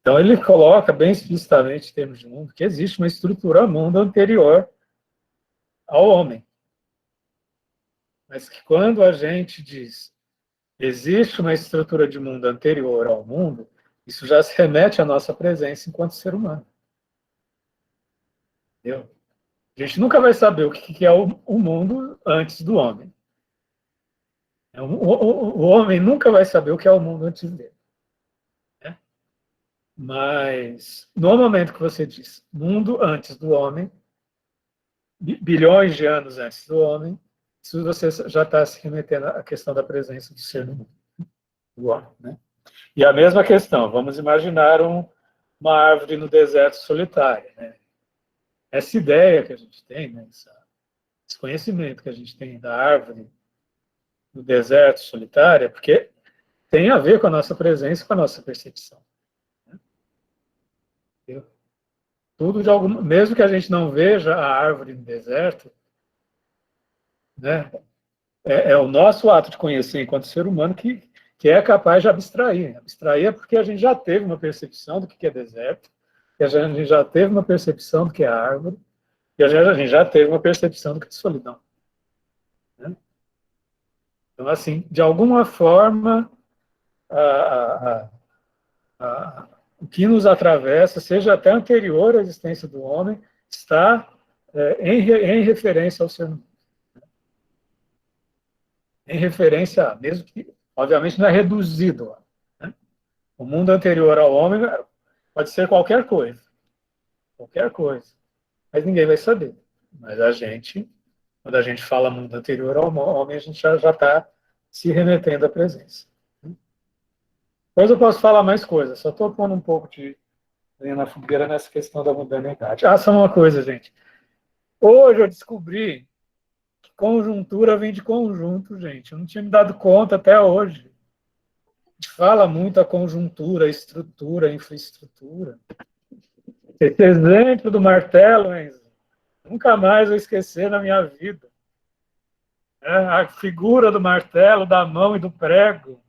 Então ele coloca bem explicitamente em termos de mundo que existe uma estrutura mundo anterior ao homem. Mas que quando a gente diz existe uma estrutura de mundo anterior ao mundo, isso já se remete à nossa presença enquanto ser humano. Entendeu? A gente nunca vai saber o que é o mundo antes do homem. O homem nunca vai saber o que é o mundo antes dele. Né? Mas, no momento que você diz mundo antes do homem, bilhões de anos antes do homem, isso você já está se remetendo à questão da presença do ser no mundo, do homem. Né? E a mesma questão, vamos imaginar uma árvore no deserto solitário. Né? Essa ideia que a gente tem, né? Esse conhecimento que a gente tem da árvore no deserto solitário, porque tem a ver com a nossa presença e com a nossa percepção. Né? Tudo de algum, mesmo que a gente não veja a árvore no deserto, né? É o nosso ato de conhecer enquanto ser humano que é capaz de abstrair. Abstrair é porque a gente já teve uma percepção do que é deserto, que a gente já teve uma percepção do que é árvore, e a gente já teve uma percepção do que é solidão. Né? Então, assim, de alguma forma, o que nos atravessa, seja até anterior à existência do homem, está em referência ao ser humano. Em referência a, mesmo que, obviamente, não é reduzido. Né? O mundo anterior ao homem pode ser qualquer coisa. Qualquer coisa. Mas ninguém vai saber. Mas a gente, quando a gente fala mundo anterior ao homem, a gente já está se remetendo à presença. Depois eu posso falar mais coisas, só estou pondo um pouco de lenha na fogueira nessa questão da modernidade. Ah, só uma coisa, gente. Hoje eu descobri que conjuntura vem de conjunto, gente. Eu não tinha me dado conta até hoje. A gente fala muito a conjuntura, a estrutura, a infraestrutura. Esse exemplo do martelo, Enzo, nunca mais vou esquecer na minha vida. A figura do martelo, da mão e do prego.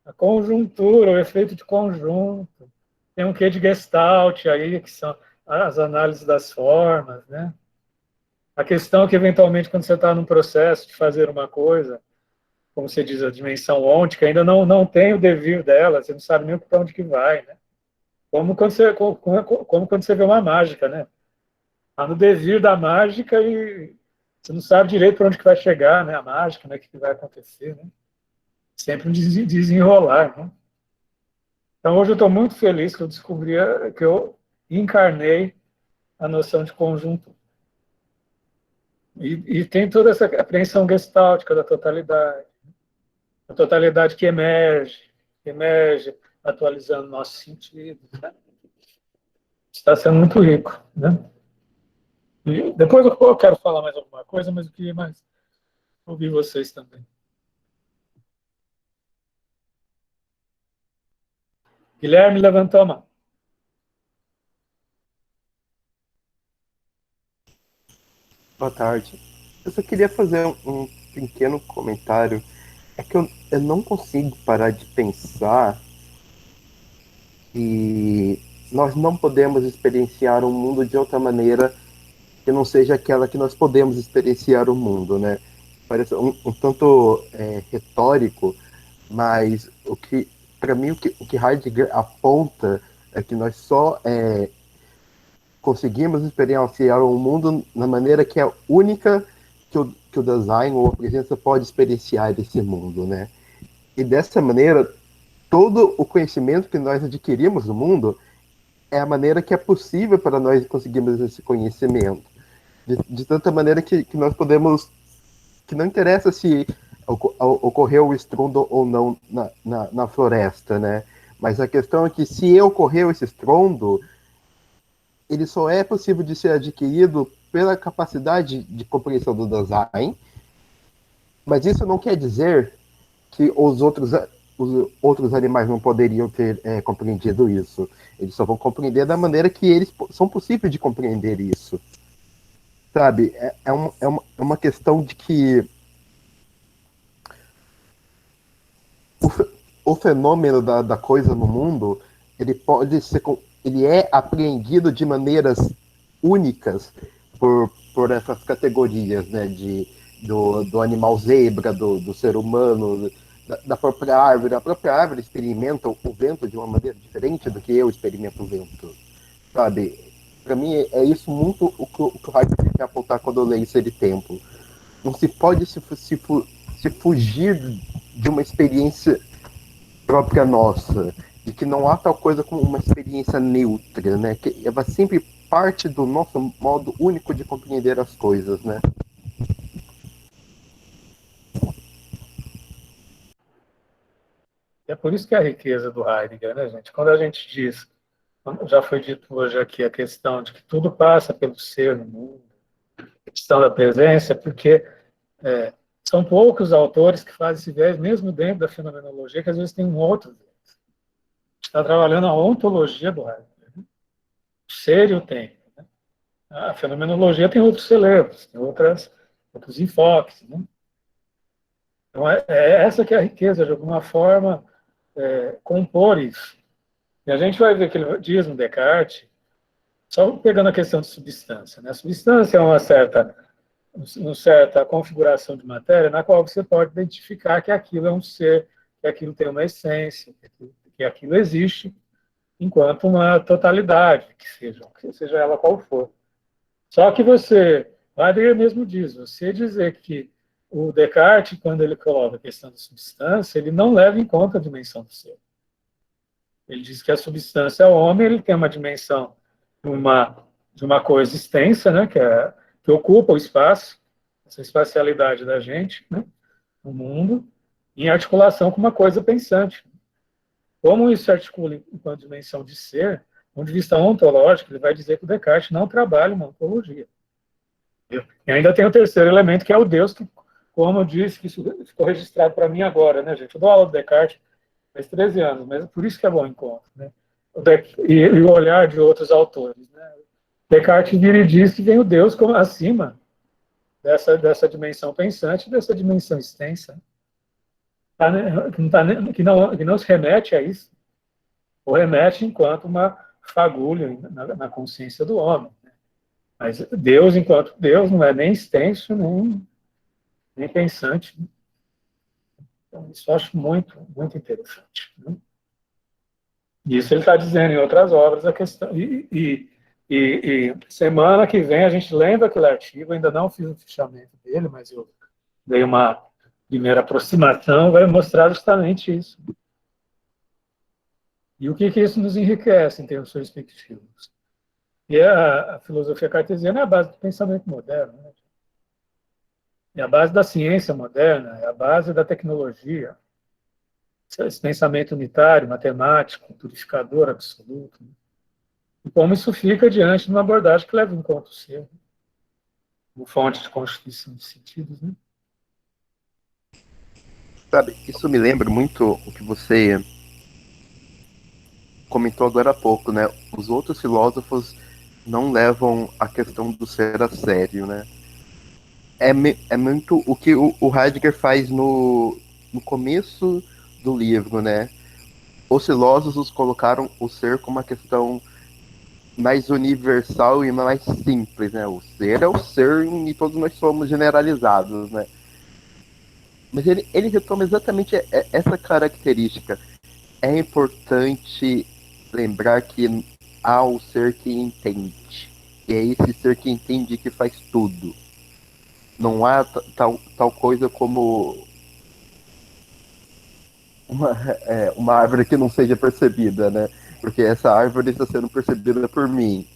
A conjuntura, o efeito de conjunto. Tem um quê de Gestalt aí, que são as análises das formas, né? A questão é que, eventualmente, quando você está num processo de fazer uma coisa, como você diz, a dimensão ôntica, ainda não tem o devir dela, você não sabe nem para onde que vai, né? Como quando você vê uma mágica, né? Está no devir da mágica e você não sabe direito para onde que vai chegar, né? A mágica, né? O que vai acontecer, né? Sempre um desenrolar, né? Então, hoje eu estou muito feliz que eu descobri, que eu encarnei a noção de conjunto. E tem toda essa apreensão gestáltica da totalidade. A totalidade que emerge atualizando nossos sentidos. Né? Está sendo muito rico. Né? E depois eu quero falar mais alguma coisa, mas eu queria mais ouvir vocês também. Guilherme levantou a mão. Boa tarde. Eu só queria fazer um pequeno comentário. É que eu não consigo parar de pensar que nós não podemos experienciar o mundo de outra maneira que não seja aquela que nós podemos experienciar o mundo, né? Parece um tanto retórico, mas para mim, o que Heidegger aponta é que nós só conseguimos experienciar o mundo na maneira que é única que o design ou a presença pode experienciar esse mundo, né? E dessa maneira, todo o conhecimento que nós adquirimos do mundo é a maneira que é possível para nós conseguirmos esse conhecimento. De tanta maneira que nós podemos... que não interessa se ocorreu o estrondo ou não na floresta, né? Mas a questão é que se ocorreu esse estrondo, ele só é possível de ser adquirido pela capacidade de compreensão do design, mas isso não quer dizer que os outros animais não poderiam ter compreendido isso. Eles só vão compreender da maneira que eles são possíveis de compreender isso. Sabe? É uma questão de que o fenômeno da coisa no mundo, ele é apreendido de maneiras únicas por essas categorias, né? Do animal zebra, do ser humano, da própria árvore. A própria árvore experimenta o vento de uma maneira diferente do que eu experimento o vento, sabe? Para mim, é isso muito o que o Heidegger quer apontar quando eu leio Ser e Tempo. Não se pode se fugir de uma experiência própria nossa, de que não há tal coisa como uma experiência neutra, né? Que ela sempre parte do nosso modo único de compreender as coisas, né? É por isso que é a riqueza do Heidegger, né, gente? Quando a gente diz, já foi dito hoje aqui, a questão de que tudo passa pelo ser no mundo, a questão da presença, porque são poucos autores que fazem esse viés, mesmo dentro da fenomenologia, que às vezes tem um outro viés. A gente está trabalhando a ontologia do Heidegger, né? O ser e o tempo. Né? A fenomenologia tem outros relevos, tem outros enfoques. Né? Então, essa que é a riqueza, de alguma forma, compor isso. E a gente vai ver que ele diz no Descartes, só pegando a questão de substância. Né? A substância é uma certa certa configuração de matéria na qual você pode identificar que aquilo é um ser, que aquilo tem uma essência, que aquilo existe enquanto uma totalidade, que seja ela qual for. Só que Heidegger mesmo diz, você dizer que o Descartes, quando ele coloca a questão da substância, ele não leva em conta a dimensão do ser. Ele diz que a substância é o homem, ele tem uma dimensão de uma coisa extensa, né, que ocupa o espaço, essa espacialidade da gente, né, no mundo, em articulação com uma coisa pensante. Como isso se articula enquanto dimensão de ser, do ponto de vista ontológico, ele vai dizer que o Descartes não trabalha uma ontologia. E ainda tem o terceiro elemento, que é o Deus, que, como eu disse, que isso ficou registrado para mim agora, né, gente? Eu dou aula do Descartes faz 13 anos, mas por isso que é bom encontro, né? E o olhar de outros autores, né? Descartes vira e diz que vem o Deus como acima dessa dimensão pensante, dessa dimensão extensa, que não se remete a isso, ou remete enquanto uma fagulha na consciência do homem. Né? Mas Deus, enquanto Deus, não é nem extenso, nem pensante. Então, isso eu acho muito, muito interessante. Né? Isso ele está dizendo em outras obras, a questão. E semana que vem a gente lembra aquele artigo, ainda não fiz o fichamento dele, mas eu dei uma primeira aproximação, vai mostrar justamente isso. E o que isso nos enriquece em termos perspectivos? E a filosofia cartesiana é a base do pensamento moderno, né? É a base da ciência moderna, é a base da tecnologia, esse pensamento unitário, matemático, purificador absoluto. Né? E como isso fica diante de uma abordagem que leva em conta o ser, né? Como fonte de constituição de sentidos, né? Sabe, isso me lembra muito o que você comentou agora há pouco, né? Os outros filósofos não levam a questão do ser a sério, né? É muito o que o Heidegger faz no começo do livro, né? Os filósofos colocaram o ser como uma questão mais universal e mais simples, né? O ser é o ser e todos nós somos generalizados, né? Mas ele retoma exatamente essa característica. É importante lembrar que há o ser que entende. E é esse ser que entende que faz tudo. Não há tal coisa como uma árvore que não seja percebida, né? Porque essa árvore está sendo percebida por mim.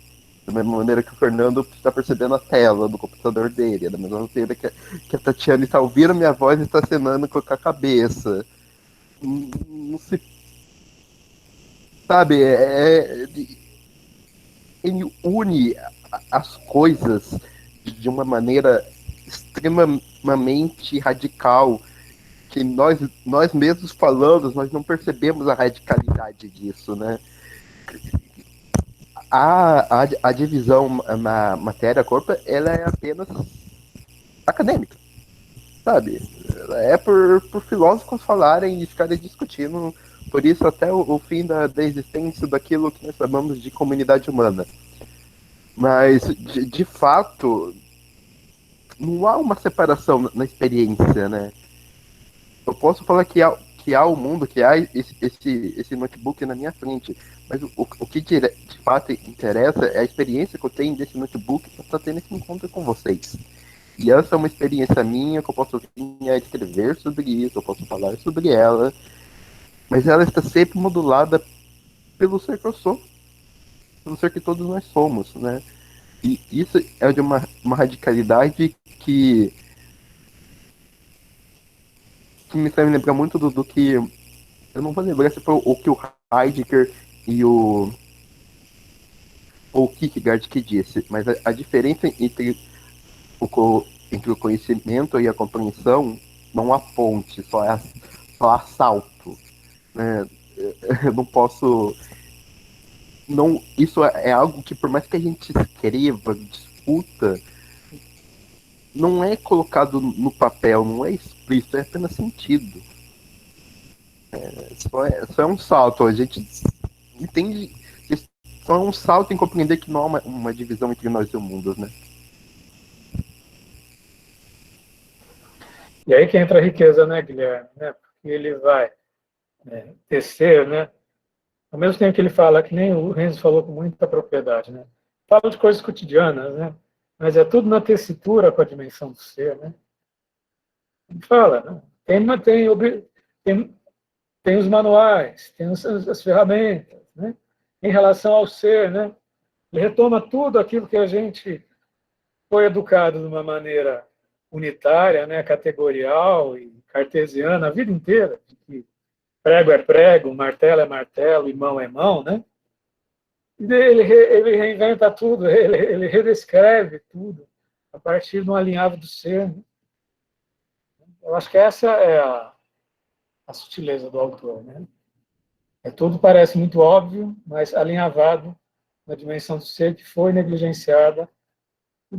Da mesma maneira que o Fernando está percebendo a tela do computador dele. Da mesma maneira que a Tatiana está ouvindo a minha voz e está acenando com a cabeça. Não se... Sabe, ele une as coisas de uma maneira extremamente radical, que nós mesmos falando, nós não percebemos a radicalidade disso, né? A divisão na matéria-corpo, ela é apenas acadêmica, sabe? É por filósofos falarem e ficarem discutindo, por isso até o fim da existência daquilo que nós chamamos de comunidade humana. Mas, de fato, não há uma separação na experiência, né? Eu posso falar que há o mundo, que há esse notebook na minha frente, mas o que de fato interessa é a experiência que eu tenho desse notebook que eu estou tendo esse encontro com vocês. E essa é uma experiência minha que eu posso vir a escrever sobre isso, eu posso falar sobre ela, mas ela está sempre modulada pelo ser que eu sou, pelo ser que todos nós somos, né? E isso é de uma radicalidade que me faz lembrar muito do que... Eu não vou lembrar se foi o que o Heidegger e o Kierkegaard que disse, mas a diferença entre o conhecimento e a compreensão não há ponte, só assalto. Né? Eu não posso... Não, isso é algo que, por mais que a gente escreva, discuta, não é colocado no papel, não é explícito, é apenas sentido. Só é um salto, a gente entende que só é um salto em compreender que não há uma divisão entre nós e o mundo, né? E aí que entra a riqueza, né, Guilherme? Né? Porque ele vai tecer, né? Ao mesmo tempo que ele fala, que nem o Renzo falou com muita propriedade, né? Fala de coisas cotidianas, né? Mas é tudo na tessitura com a dimensão do ser, né? Ele fala, né? Tem os manuais, tem as ferramentas, né? Em relação ao ser, né? Ele retoma tudo aquilo que a gente foi educado de uma maneira unitária, né? Categorial e cartesiana a vida inteira, de que prego é prego, martelo é martelo e mão é mão, né? E ele reinventa tudo, ele redescreve tudo a partir de um alinhavo do ser. Né? Eu acho que essa é a sutileza do autor, né? Tudo parece muito óbvio, mas alinhavado na dimensão do ser que foi negligenciada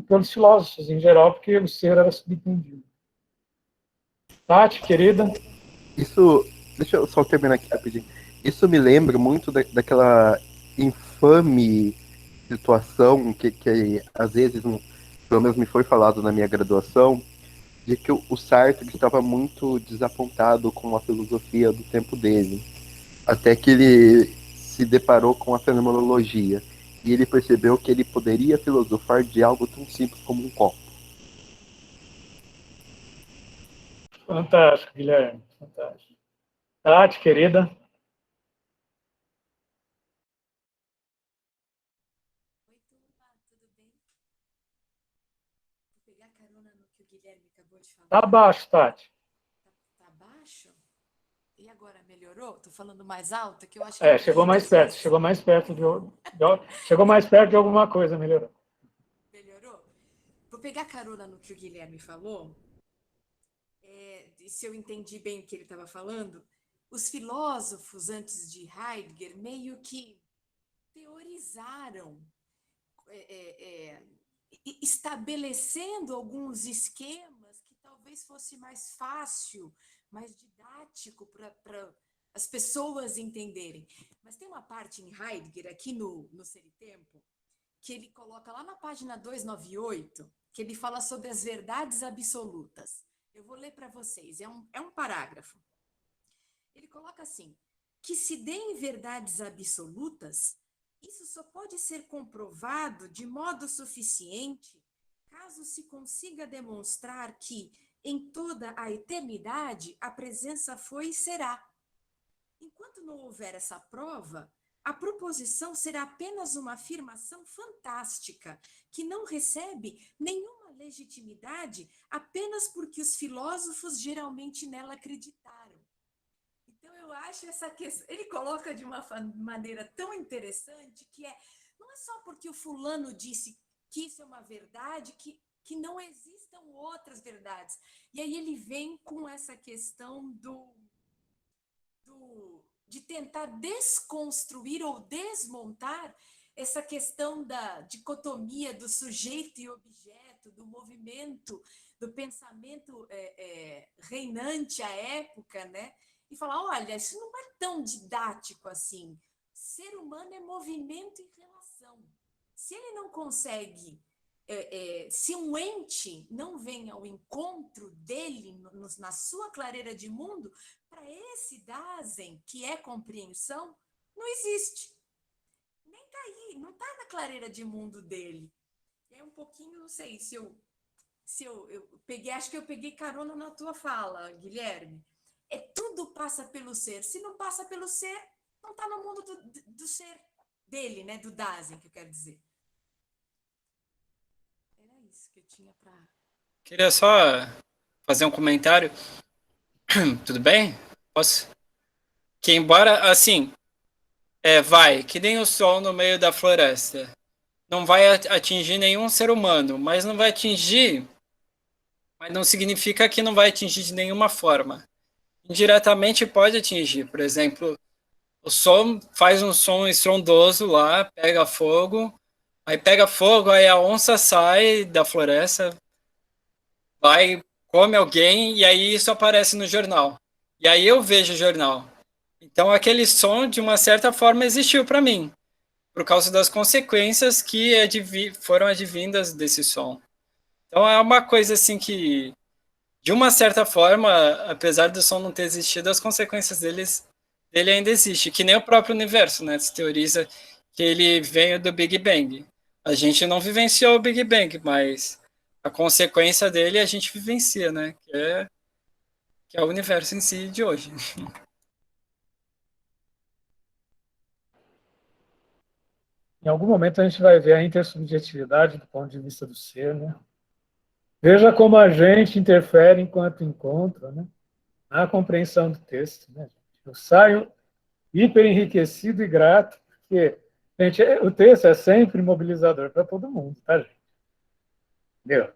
pelos filósofos em geral, porque o ser era subentendido. Tati, querida? Isso, deixa eu só terminar aqui rapidinho. Isso me lembra muito daquela infame situação que às vezes, pelo menos me foi falado na minha graduação, de que o Sartre estava muito desapontado com a filosofia do tempo dele, até que ele se deparou com a fenomenologia e ele percebeu que ele poderia filosofar de algo tão simples como um copo. Fantástico, Guilherme. Fantástico. Tati, querida? Oi, turma, tudo bem? Vou pegar carona no que o Guilherme acabou de falar. Tá abaixo, Tati. Tá baixo? E agora, melhorou? Tô falando mais alto, que eu acho que... Chegou mais perto, chegou mais perto de alguma coisa, melhorou. Melhorou? Vou pegar carona no que o Guilherme falou. Se eu entendi bem o que ele estava falando, os filósofos antes de Heidegger meio que teorizaram, estabelecendo alguns esquemas que talvez fosse mais fácil, mais didático para as pessoas entenderem. Mas tem uma parte em Heidegger, aqui no Ser e Tempo, que ele coloca lá na página 298, que ele fala sobre as verdades absolutas. Eu vou ler para vocês, é um parágrafo. Ele coloca assim, que se deem verdades absolutas, isso só pode ser comprovado de modo suficiente caso se consiga demonstrar que, em toda a eternidade, a presença foi e será. Enquanto não houver essa prova, a proposição será apenas uma afirmação fantástica, que não recebe nenhuma legitimidade apenas porque os filósofos geralmente nela acreditaram. Então, eu acho essa questão... Ele coloca de uma maneira tão interessante que não é só porque o fulano disse que isso é uma verdade, que não existam outras verdades. E aí ele vem com essa questão de tentar desconstruir ou desmontar essa questão da dicotomia do sujeito e objeto, do movimento, do pensamento reinante à época, né? E falar, olha, isso não é tão didático assim. Ser humano é movimento e relação. Se ele não consegue, se um ente não vem ao encontro dele na sua clareira de mundo, para esse Dasein, que é compreensão, não existe. Nem está aí, não está na clareira de mundo dele. É um pouquinho, não sei, se eu peguei, acho que eu peguei carona na tua fala, Guilherme. Tudo passa pelo ser. Se não passa pelo ser, não está no mundo do ser dele, né? Do Dasein, que eu quero dizer. Era isso que eu tinha para... Queria só fazer um comentário. Tudo bem? Posso? Que embora, assim, que nem o sol no meio da floresta. Não vai atingir nenhum ser humano, mas não vai atingir... Mas não significa que não vai atingir de nenhuma forma. Indiretamente pode atingir. Por exemplo, o som faz um som estrondoso lá, pega fogo, aí a onça sai da floresta, vai, come alguém, e aí isso aparece no jornal. E aí eu vejo o jornal. Então aquele som, de uma certa forma, existiu para mim, por causa das consequências que foram advindas desse som. Então é uma coisa assim que de uma certa forma, apesar do som não ter existido, as consequências dele ainda existem, que nem o próprio universo, né? Se teoriza que ele veio do Big Bang. A gente não vivenciou o Big Bang, mas a consequência dele a gente vivencia, né? Que é o universo em si de hoje. Em algum momento a gente vai ver a intersubjetividade do ponto de vista do ser, né? Veja como a gente interfere enquanto encontra, né? Na compreensão do texto, né? Eu saio hiper enriquecido e grato, porque, gente, o texto é sempre mobilizador para todo mundo, tá, gente? Entendeu?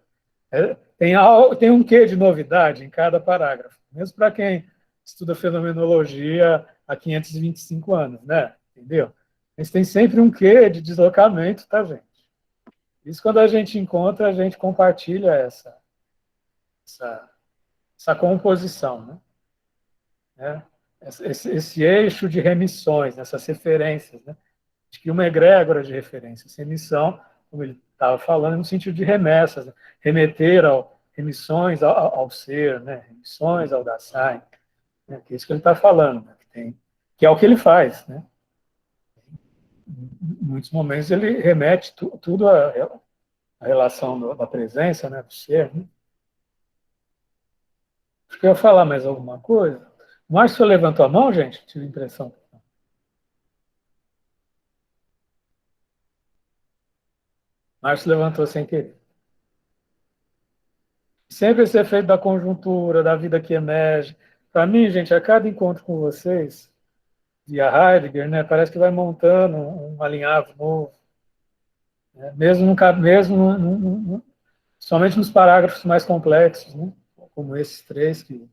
Tem um quê de novidade em cada parágrafo, mesmo para quem estuda fenomenologia há 525 anos, né? Entendeu? Mas tem sempre um quê de deslocamento, tá, gente? Isso quando a gente encontra, a gente compartilha essa composição, né? Esse eixo de remissões, essas referências, né? De que uma egrégora de referências, remissão, como ele estava falando, no sentido de remessas, né? Remissões ao ser, né? Remissões ao Dasein, né? Que é isso que ele está falando, né? Que é o que ele faz, né? Em muitos momentos ele remete tudo à relação da presença, né? Do ser, né? Acho que eu ia falar mais alguma coisa. O Márcio levantou a mão, gente? Tive a impressão. Márcio levantou sem querer. Sempre esse efeito da conjuntura, da vida que emerge. Para mim, gente, a cada encontro com vocês, via Heidegger, né, parece que vai montando um alinhavo novo. Né? Somente nos parágrafos mais complexos, né, como esses três que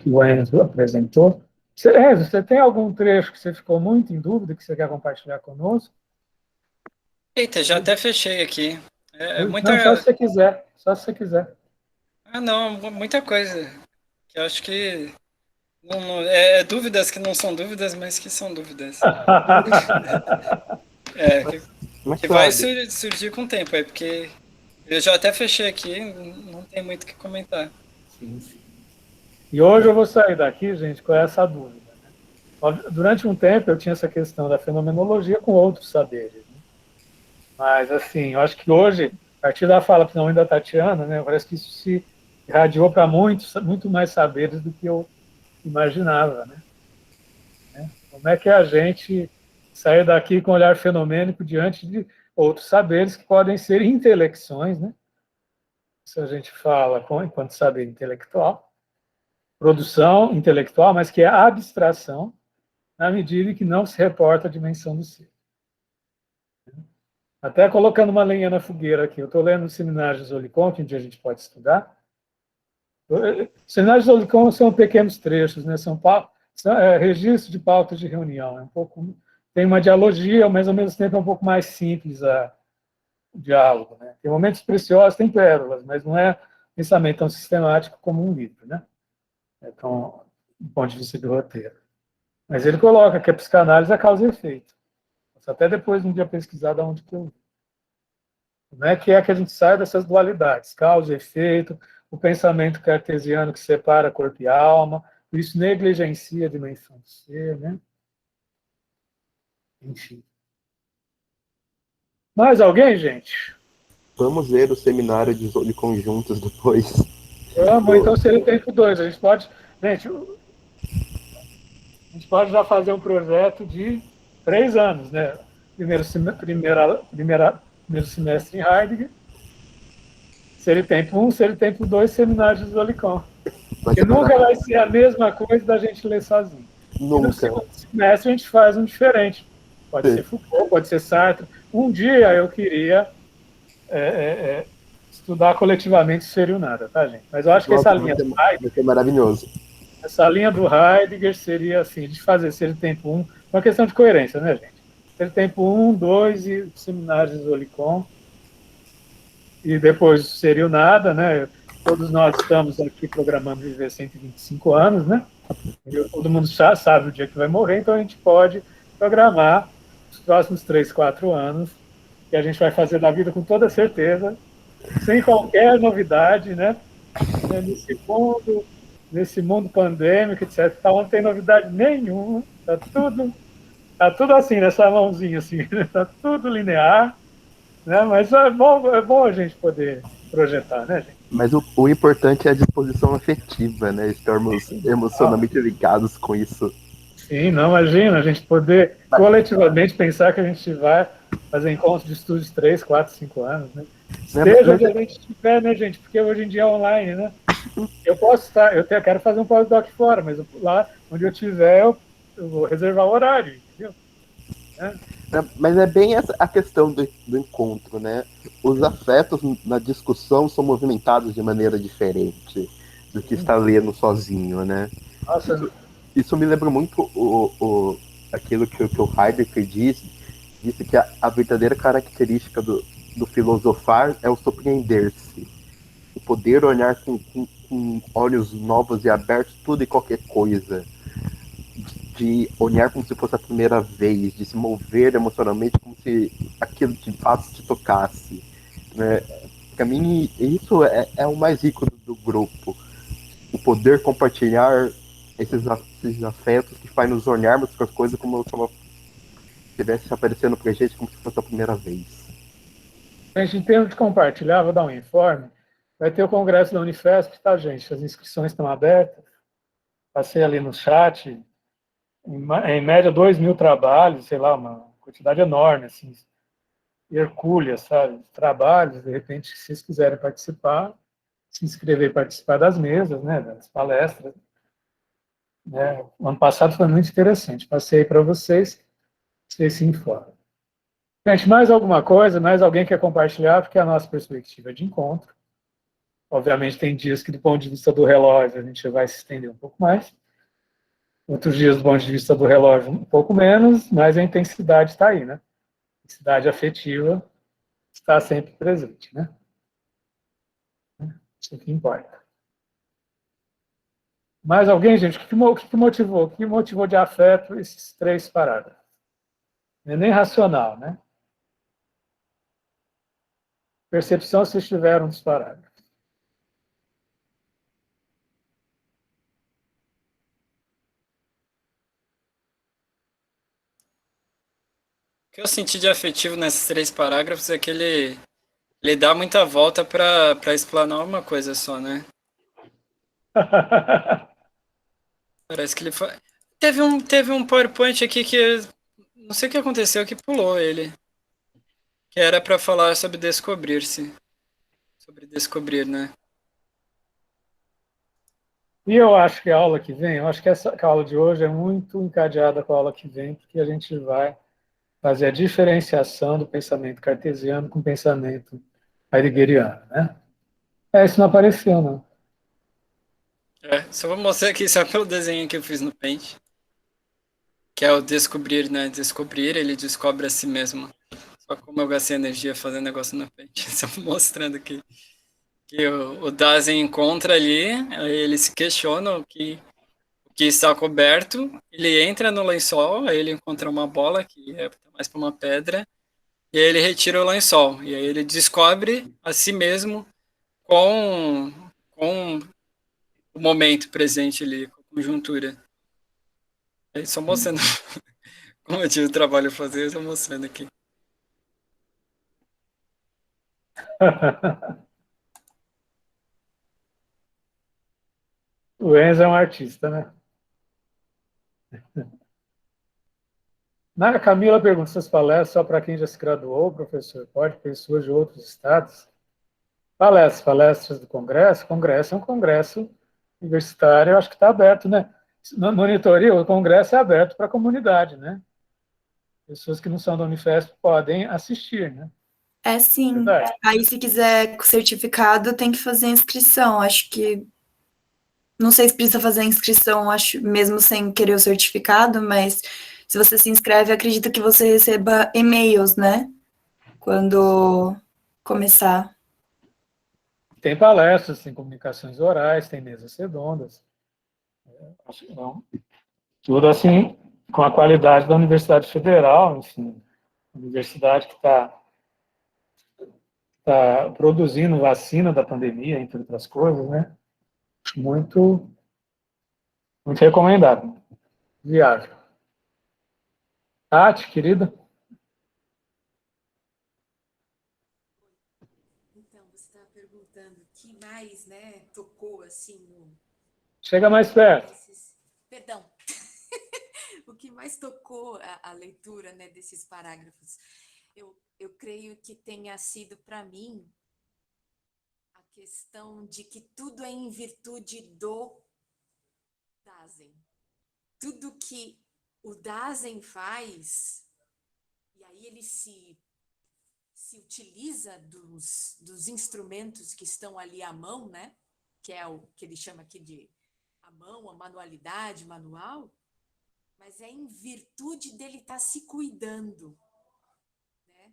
o Enzo apresentou. Você tem algum trecho que você ficou muito em dúvida, que você quer compartilhar conosco? Eita, já até fechei aqui. Não, só se você quiser. Só se você quiser. Ah, não, muita coisa. Que eu acho que dúvidas que não são dúvidas, mas que são dúvidas. Que vai surgir com o tempo, porque eu já até fechei aqui, não tem muito o que comentar. Sim, sim. E hoje eu vou sair daqui, gente, com essa dúvida. Né? Durante um tempo eu tinha essa questão da fenomenologia com outros saberes. Né? Mas, assim, eu acho que hoje, a partir da fala, principalmente da Tatiana, né, parece que isso se irradiou para muito mais saberes do que eu imaginava. Né? Como é que a gente sai daqui com um olhar fenomênico diante de outros saberes que podem ser intelecções, né? Isso a gente fala enquanto saber intelectual, produção intelectual, mas que é abstração, na medida em que não se reporta a dimensão do ser. Até colocando uma lenha na fogueira aqui, eu estou lendo o seminário de Zolicon, que um dia a gente pode estudar. Os seminários de Zolicon são pequenos trechos, né? São registro de pautas de reunião. Tem uma dialogia, mas ao mesmo tempo é um pouco mais simples o diálogo. Né? Tem momentos preciosos, tem pérolas, mas não é pensamento tão sistemático como um livro. Né? Então, do ponto de vista do roteiro. Mas ele coloca que a psicanálise é causa e efeito. Até depois, um dia, pesquisar de onde que eu vi. Como é que a gente sai dessas dualidades? Causa e efeito, o pensamento cartesiano que separa corpo e alma, isso negligencia a dimensão do ser, né? Enfim. Mais alguém, gente? Vamos ver o seminário de conjuntos depois. Vamos, então seria o tempo 2. A gente pode já fazer um projeto de 3 anos, né? Primeiro semestre em Heidegger, seria tempo 1, seria tempo 2, seminário de Zolicon. Porque nunca vai ser a mesma coisa da gente ler sozinho. Nunca. E no segundo semestre a gente faz um diferente. Pode ser Foucault, pode ser Sartre. Um dia eu queria estudar coletivamente seria o nada, tá, gente? Mas eu acho que essa linha do Heidegger é maravilhoso. Essa linha do Heidegger seria assim, de fazer ser tempo 1, uma questão de coerência, né, gente? Ser tempo 1, 2 e seminários de Zolicon. E depois seria o nada, né? Todos nós estamos aqui programando viver 125 anos, né? Todo mundo já sabe o dia que vai morrer, então a gente pode programar os próximos 3, 4 anos, que a gente vai fazer da vida com toda certeza, sem qualquer novidade, né? né, nesse mundo pandêmico, etc. Tá, não tem novidade nenhuma, tá tudo assim, nessa mãozinha, assim, tá tudo linear, né? Mas é bom a gente poder projetar, né, gente? Mas o importante é a disposição afetiva, né? Estarmos emocionalmente ligados com isso. Sim, não, imagina, a gente poder coletivamente pensar que a gente vai fazer encontros de estudos de 3, 4, 5 anos, né? Esteja onde a gente estiver, né, gente? Porque hoje em dia é online, né? Eu posso estar, quero fazer um pós-doc fora, mas lá onde eu estiver, eu vou reservar o horário, entendeu? Né? Mas é bem essa a questão do encontro, né? Os afetos na discussão são movimentados de maneira diferente do que estar lendo sozinho, né? Nossa, Isso me lembra muito aquilo que o Heidegger disse que a verdadeira característica do filosofar é o surpreender-se. O poder olhar com olhos novos e abertos tudo e qualquer coisa. De olhar como se fosse a primeira vez, de se mover emocionalmente como se aquilo de fato te tocasse. Né? Para mim, isso é o mais rico do grupo. O poder compartilhar esses afetos que faz nos olharmos para as coisas como se ela estivesse aparecendo para a gente como se fosse a primeira vez. gente, em termos de compartilhar, vou dar um informe. Vai ter o congresso da Unifesp, tá, gente? As inscrições estão abertas. Passei ali no chat. Em média, 2.000 trabalhos, sei lá, uma quantidade enorme, assim, hercúlea, sabe? Trabalhos, de repente, se vocês quiserem participar, se inscrever e participar das mesas, né, das palestras. Né? O ano passado foi muito interessante. Passei para vocês se informam. Gente, mais alguma coisa? Mais alguém quer compartilhar? Porque é a nossa perspectiva de encontro. Obviamente, tem dias que, do ponto de vista do relógio, a gente vai se estender um pouco mais. Outros dias, do ponto de vista do relógio, um pouco menos, mas a intensidade está aí, né? A intensidade afetiva está sempre presente, né? Isso que importa. Mais alguém, gente? O que motivou? O que motivou de afeto esses 3 parágrafos? Não é nem racional, né? Percepção, vocês tiveram dos parágrafos. O que eu senti de afetivo nesses 3 parágrafos é que ele dá muita volta para explanar uma coisa só, né? Parece que ele teve um PowerPoint aqui que não sei o que aconteceu que pulou ele, que era para falar sobre descobrir-se, sobre descobrir, né? E eu acho que a aula que vem, eu acho que a aula de hoje é muito encadeada com a aula que vem, porque a gente vai fazer a diferenciação do pensamento cartesiano com o pensamento heideggeriano, né? Isso não apareceu, não. Só vou mostrar aqui só pelo desenho que eu fiz no Paint, que é o descobrir, né? Descobrir, ele descobre a si mesmo. Só como eu gastei energia fazendo negócio no Paint, só mostrando aqui. Que o Dasein encontra ali, aí ele se questiona o que está coberto, ele entra no lençol, aí ele encontra uma bola, que é mais para uma pedra, e aí ele retira o lençol, e aí ele descobre a si mesmo com o momento presente ali, com a conjuntura. Aí só mostrando como eu tive trabalho a fazer, só mostrando aqui. O Enzo é um artista, né? A Camila pergunta se as palestras só para quem já se graduou, professor, pode pessoas de outros estados? Palestras do Congresso é um congresso universitário, eu acho que está aberto, né? Na monitoria, o Congresso é aberto para a comunidade, né? Pessoas que não são da Unifesp podem assistir, né? É sim. Verdade. Aí, se quiser certificado, tem que fazer inscrição. Acho que. Não sei se precisa fazer inscrição, acho, mesmo sem querer o certificado, mas se você se inscreve, acredito que você receba e-mails, né? Quando começar. Tem palestras, tem comunicações orais, tem mesas redondas. Tudo assim, com a qualidade da Universidade Federal, enfim, universidade que está está produzindo vacina da pandemia, entre outras coisas, né? Muito, muito recomendado. Viável. Tati, querida? Então, você estava perguntando o que mais, né, tocou assim no, Chega mais perto. Perdão. O que mais tocou a leitura, né, desses parágrafos? Eu creio que tenha sido para mim a questão de que tudo é em virtude do Dasein. Tudo que o Dasein faz, e aí ele se utiliza dos instrumentos que estão ali à mão, né? Que é o que ele chama aqui de a mão, a manualidade, manual, mas é em virtude dele estar se cuidando, né?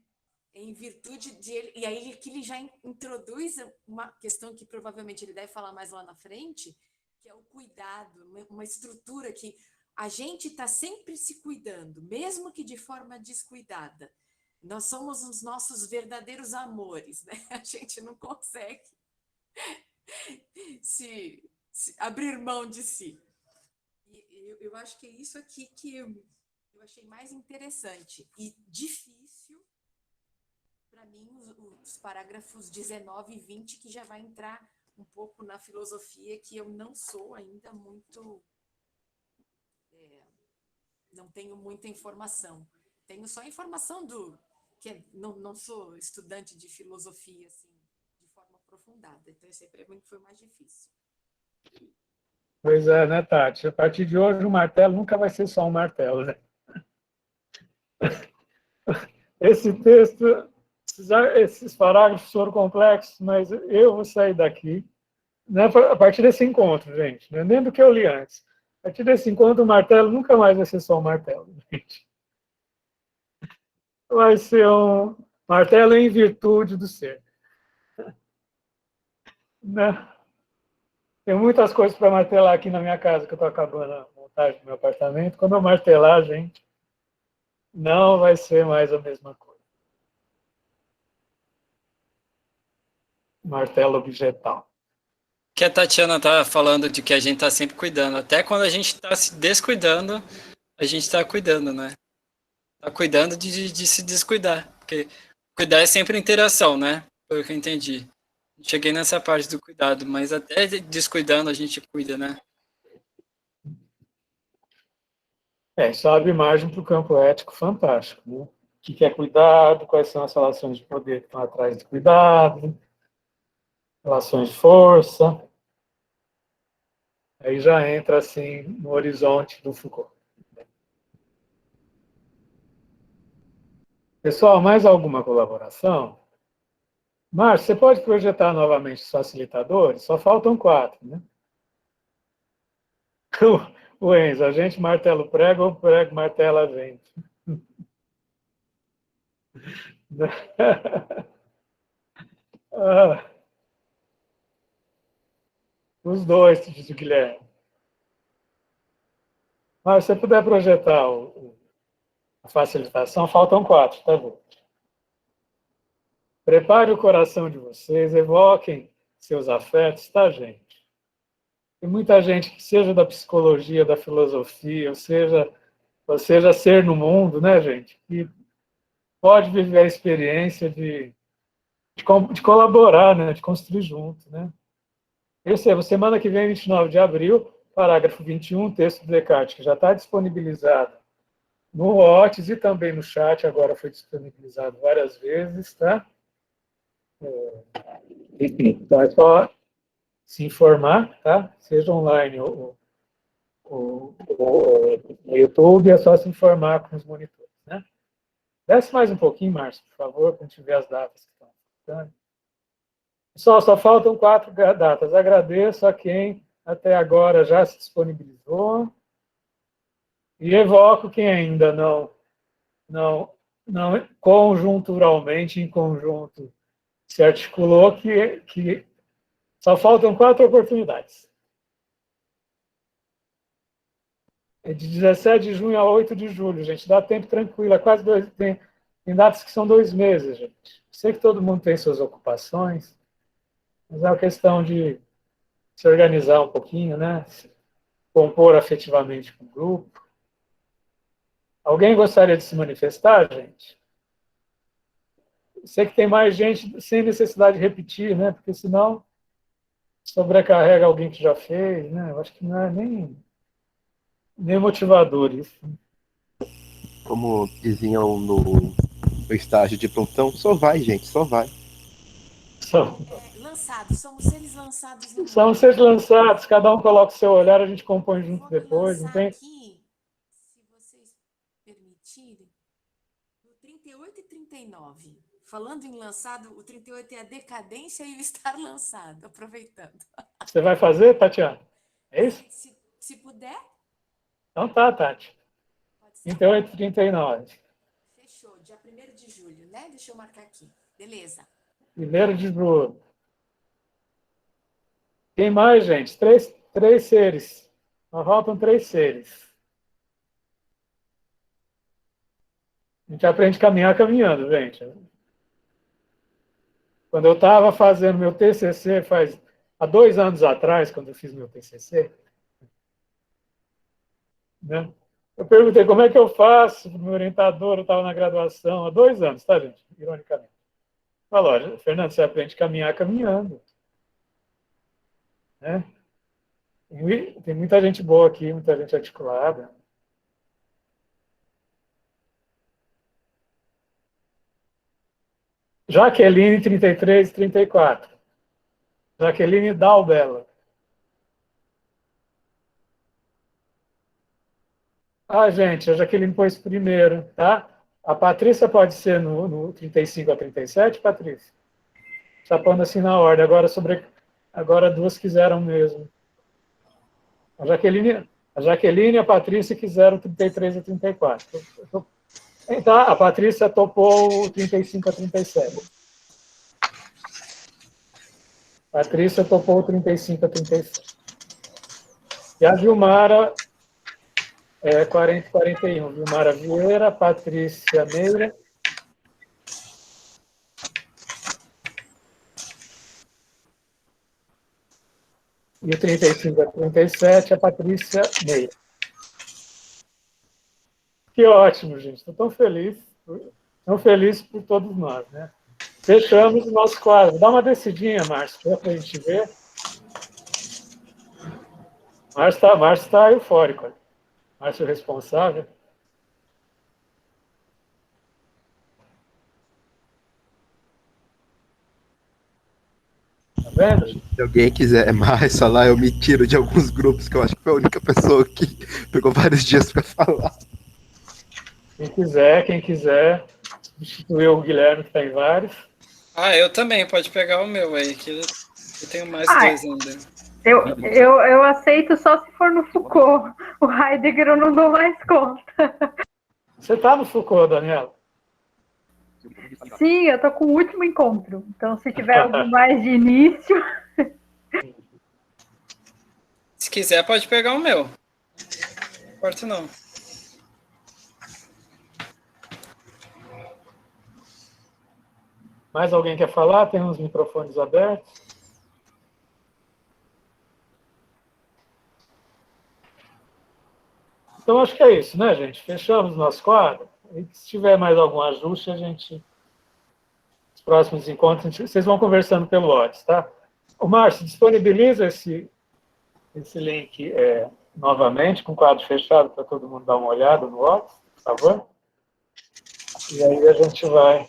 É em virtude de ele, e aí que ele já introduz uma questão que provavelmente ele deve falar mais lá na frente, que é o cuidado, uma estrutura que a gente está sempre se cuidando, mesmo que de forma descuidada. Nós somos os nossos verdadeiros amores, né? A gente não consegue se abrir mão de si. E eu acho que é isso aqui que eu achei mais interessante e difícil para mim os parágrafos 19 e 20, que já vai entrar um pouco na filosofia, que eu não sou ainda muito... não tenho muita informação. Tenho só informação que não sou estudante de filosofia, assim, de forma aprofundada. Então, esse para mim foi mais difícil. Pois é, né, Tati? A partir de hoje, o martelo nunca vai ser só um martelo, né? Esse texto, esses parágrafos foram complexos, mas eu vou sair daqui, né, a partir desse encontro, gente, né, nem do que eu li antes. A partir desse encontro, o martelo nunca mais vai ser só um martelo, gente. Vai ser um martelo em virtude do ser. Né? Tem muitas coisas para martelar aqui na minha casa, que eu estou acabando a montagem do meu apartamento. Quando eu martelar, gente, não vai ser mais a mesma coisa. Martelo objetal. Que a Tatiana tá falando de que a gente tá sempre cuidando. Até quando a gente tá se descuidando, a gente tá cuidando, né? Tá cuidando de se descuidar. Porque cuidar é sempre interação, né? Foi o que eu entendi. Cheguei nessa parte do cuidado, mas até descuidando a gente cuida, né? Isso abre margem para o campo ético fantástico. Né? O que é cuidado, quais são as relações de poder que estão atrás de cuidado, relações de força. Aí já entra assim no horizonte do Foucault. Pessoal, mais alguma colaboração? Márcio, você pode projetar novamente os facilitadores? Só faltam 4, né? O Enzo, a gente martela o prego ou o prego martela a gente? Ah, os dois, diz o Guilherme. Mas se você puder projetar a facilitação, faltam 4, tá bom? Prepare o coração de vocês, evoquem seus afetos, tá, gente? Tem muita gente que seja da psicologia, da filosofia, ou seja ser no mundo, né, gente? Que pode viver a experiência de colaborar, né, de construir junto, né? Eu sei, semana que vem, 29 de abril, parágrafo 21, texto do Descartes, que já está disponibilizado no Whats e também no chat, agora foi disponibilizado várias vezes, tá? Enfim, então é só se informar, tá? Seja online ou no YouTube, é só se informar com os monitores, né? Desce mais um pouquinho, Márcio, por favor, para a gente ver as datas que estão faltando. Pessoal, só faltam 4 datas. Agradeço a quem até agora já se disponibilizou. E evoco quem ainda não conjunturalmente, em conjunto, se articulou, que só faltam 4 oportunidades. É de 17 de junho a 8 de julho, gente. Dá tempo tranquilo, é quase 2, tem Tem datas que são 2 meses, gente. Sei que todo mundo tem suas ocupações, mas é uma questão de se organizar um pouquinho, né? Se compor afetivamente com o grupo. Alguém gostaria de se manifestar, gente? Sei que tem mais gente sem necessidade de repetir, né? Porque senão sobrecarrega alguém que já fez, né? Eu acho que não é nem motivador isso. Como diziam no estágio de plantão, só vai, gente, só vai. Lançados, somos seres lançados no São mundo. seres lançados, cada um coloca o seu olhar, a gente compõe junto Vou depois, não lançar tem? aqui, se vocês permitirem, o 38 e 39. Falando em lançado, o 38 é a decadência e o estar lançado, aproveitando. Você vai fazer, Tatiana? É isso? Se puder, Então tá, Tati. pode ser. 38 e 39. Fechou, dia 1º de julho, né? Deixa eu marcar aqui. Beleza. 1º de julho. Quem mais, gente? Três seres. Só faltam 3 seres. A gente aprende a caminhar caminhando, gente. Quando eu estava fazendo meu TCC, há 2 anos atrás, quando eu fiz meu TCC, né? Eu perguntei como é que eu faço para o meu orientador, eu estava na graduação, há 2 anos, tá, gente? Ironicamente. Falou, olha, Fernando, você aprende a caminhar caminhando. Né? Tem muita gente boa aqui, muita gente articulada. Jaqueline, 33 e 34. Jaqueline Dalbella. Ah, gente, a Jaqueline pôs primeiro, tá? A Patrícia pode ser no 35 a 37, Patrícia? Está pondo assim na ordem. Agora 2 quiseram mesmo. A Jaqueline e a Patrícia quiseram 33 a 34. Então, a Patrícia topou o 35 a 37. Patrícia topou o 35 a 37. E a Vilmara 40 e 41. Vilmara Vieira, Patrícia Meira. E o 35 a 37, a Patrícia Meira. Que ótimo, gente. Estou tão feliz. Tão feliz por todos nós, né? Fechamos o nosso quadro. Dá uma descidinha, Márcio, para a gente ver. Márcio está eufórico. Márcio responsável. Tá vendo? Se alguém quiser mais falar, eu me tiro de alguns grupos, que eu acho que foi a única pessoa que pegou vários dias para falar. Quem quiser substituir o Guilherme, que está em vários. Eu também, pode pegar o meu aí, que eu tenho mais 2 ainda. Eu aceito só se for no Foucault. O Heidegger eu não dou mais conta. Você está no Foucault, Daniela? Sim, eu estou com o último encontro. Então, se tiver algum mais de início... Se quiser, pode pegar o meu. Não importa, não. Mais alguém quer falar? Tem uns microfones abertos. Então, acho que é isso, né, gente? Fechamos o nosso quadro. E se tiver mais algum ajuste, os próximos encontros, vocês vão conversando pelo WhatsApp, tá? O Márcio, disponibiliza esse link novamente, com o quadro fechado, para todo mundo dar uma olhada no WhatsApp, por favor. E aí a gente vai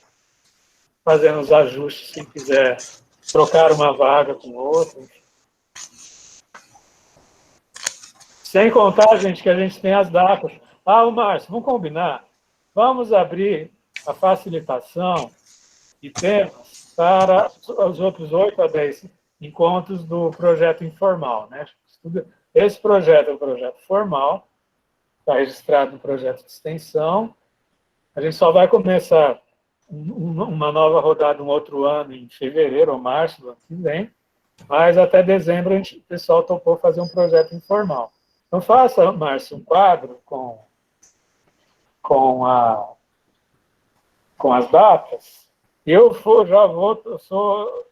fazendo os ajustes, quem quiser trocar uma vaga com outra. Sem contar, gente, que a gente tem as datas. O Márcio, vamos combinar. Vamos abrir a facilitação e temas para os outros 8 a 10 encontros do projeto informal, né? Esse projeto é um projeto formal, está registrado no projeto de extensão. A gente só vai começar uma nova rodada um outro ano, em fevereiro ou março do ano que vem, mas até dezembro o pessoal topou fazer um projeto informal. Então faça, Márcio, um quadro com com as datas, eu sou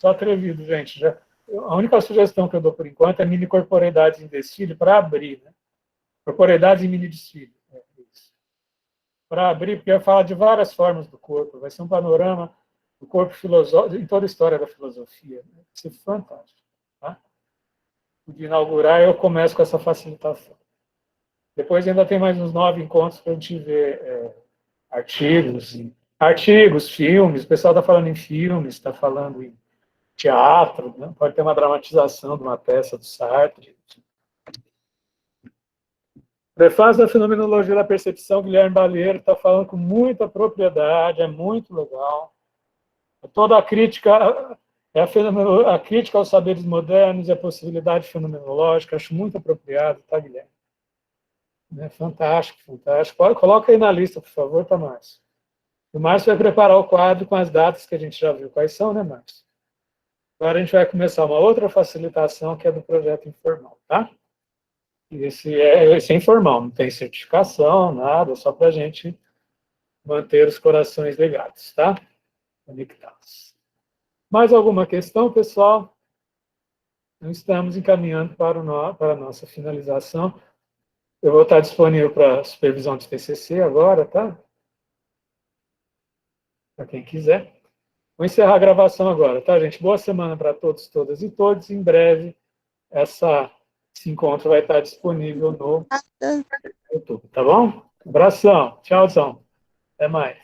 atrevido, gente. A única sugestão que eu dou por enquanto é mini corporeidades em desfile para abrir, né? Corporeidades em mini desfile. Para abrir, porque eu falo de várias formas do corpo, vai ser um panorama do corpo filosófico, em toda a história da filosofia. Né? Vai ser fantástico. Tá? De inaugurar, eu começo com essa facilitação. Depois ainda tem mais uns 9 encontros para a gente ver artigos, filmes. O pessoal está falando em filmes, está falando em teatro, né? Pode ter uma dramatização de uma peça do Sartre. Prefácio da Fenomenologia da Percepção, Guilherme Balheiro está falando com muita propriedade, é muito legal. Toda a crítica, a crítica aos saberes modernos e a possibilidade fenomenológica, acho muito apropriado, tá, Guilherme? Fantástico, fantástico. Coloca aí na lista, por favor, tá, Márcio? O Márcio vai preparar o quadro com as datas que a gente já viu quais são, né, Márcio? Agora a gente vai começar uma outra facilitação, que é do projeto informal, tá? Esse é informal, não tem certificação, nada, só para a gente manter os corações ligados, tá? Conectados. Mais alguma questão, pessoal? Então, estamos encaminhando para a nossa finalização. Eu vou estar disponível para supervisão de TCC agora, tá? Para quem quiser. Vou encerrar a gravação agora, tá, gente? Boa semana para todos, todas e todos. Em breve, esse encontro vai estar disponível no YouTube, tá bom? Abração. Tchauzão. Até mais.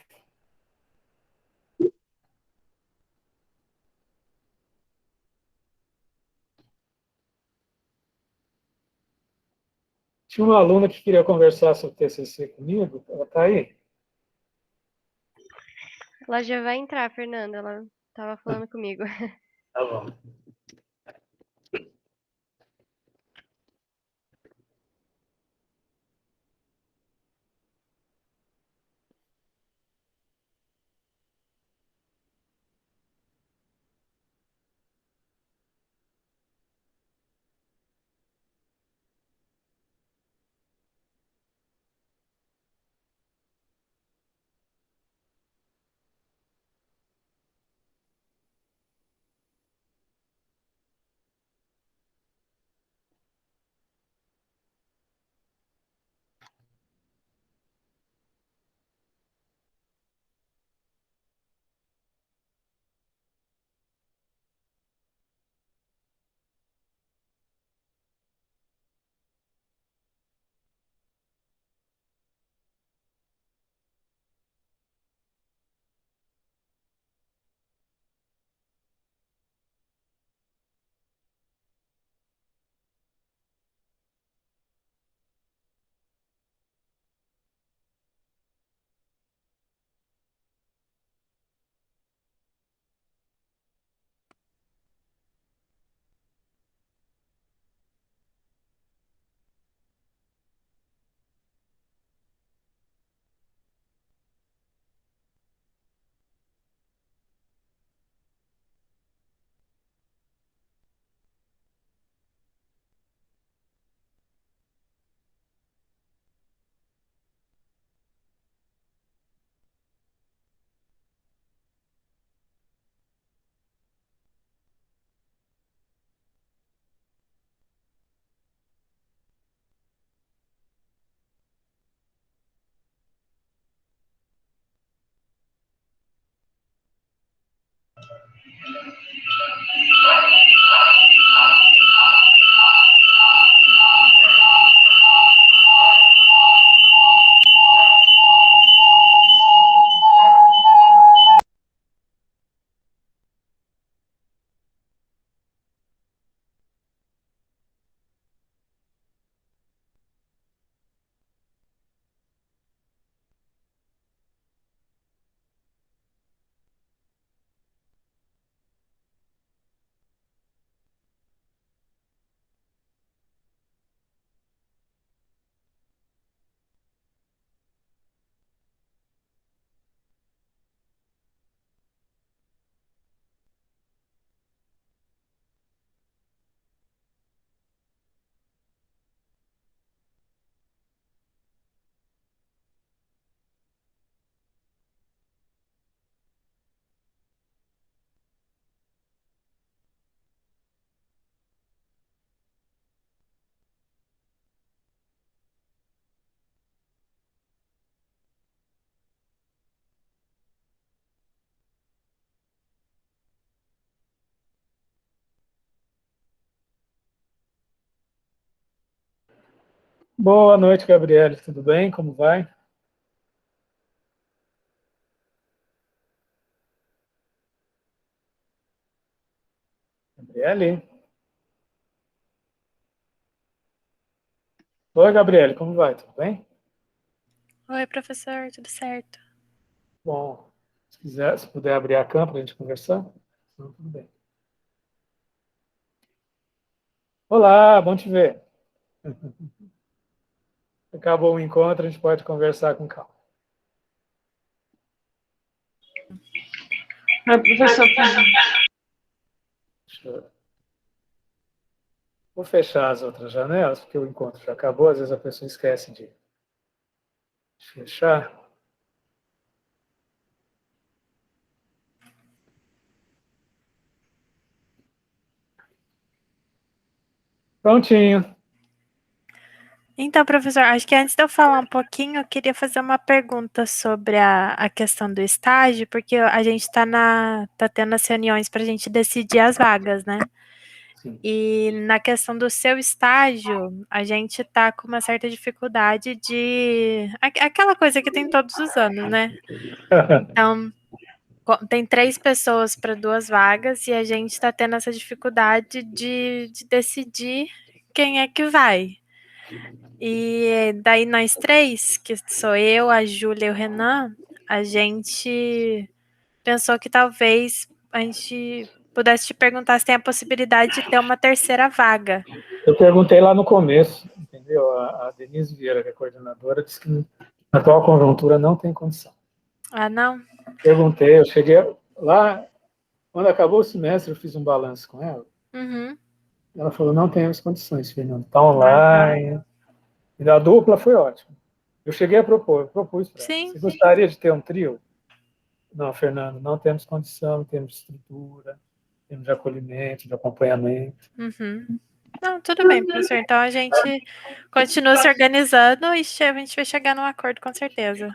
Tinha uma aluna que queria conversar sobre TCC comigo. Ela está aí? Ela já vai entrar, Fernanda. Ela estava falando comigo. Tá bom. Boa noite, Gabriele. Tudo bem? Como vai? Gabriele? Oi, Gabriele, como vai? Tudo bem? Oi, professor, tudo certo? Bom, se puder abrir a câmera para a gente conversar. Não, tudo bem. Olá, bom te ver. Acabou o encontro, a gente pode conversar com calma. Professor, Vou fechar as outras janelas, porque o encontro já acabou, às vezes a pessoa esquece de fechar. Prontinho. Então, professor, acho que antes de eu falar um pouquinho, eu queria fazer uma pergunta sobre a questão do estágio, porque a gente está tá tendo as reuniões para a gente decidir as vagas, né? Sim. E na questão do seu estágio, a gente está com uma certa dificuldade de... Aquela coisa que tem todos os anos, né? Então, tem 3 pessoas para 2 vagas e a gente está tendo essa dificuldade de decidir quem é que vai. E daí nós 3, que sou eu, a Júlia e o Renan, a gente pensou que talvez a gente pudesse te perguntar se tem a possibilidade de ter uma terceira vaga. Eu perguntei lá no começo, entendeu? A Denise Vieira, que é coordenadora, disse que na atual conjuntura não tem condição. Ah, não? Perguntei, eu cheguei lá, quando acabou o semestre, eu fiz um balanço com ela. Uhum. Ela falou, não temos condições, Fernando, está online. E a dupla foi ótima. Eu cheguei a propus para ela. Sim. Você gostaria de ter um trio? Não, Fernando, não temos condição, não temos estrutura, temos de acolhimento, de acompanhamento. Uhum. Não, tudo bem, professor. Então a gente continua se organizando e a gente vai chegar num acordo com certeza.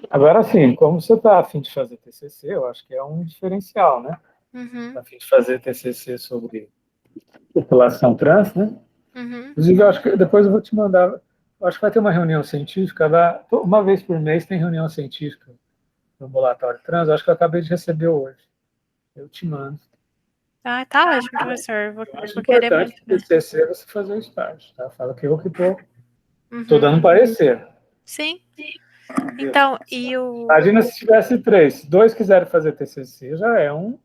Agora sim, como você está a fim de fazer TCC, eu acho que é um diferencial, né? Uhum. Está a fim de fazer TCC sobre população trans, né? Uhum. Inclusive, eu acho que depois eu vou te mandar. Eu acho que vai ter uma reunião científica lá. Uma vez por mês tem reunião científica no ambulatório trans. Eu acho que eu acabei de receber hoje. Eu te mando. Ah, tá ótimo, professor. Eu acho Vou querer importante muito, né? no TCC você fazer o estágio, tá? Fala que eu que estou Uhum. dando parecer. Sim. Então, e o... Imagina se tivesse 3. Se 2 quiserem fazer TCC, já é um...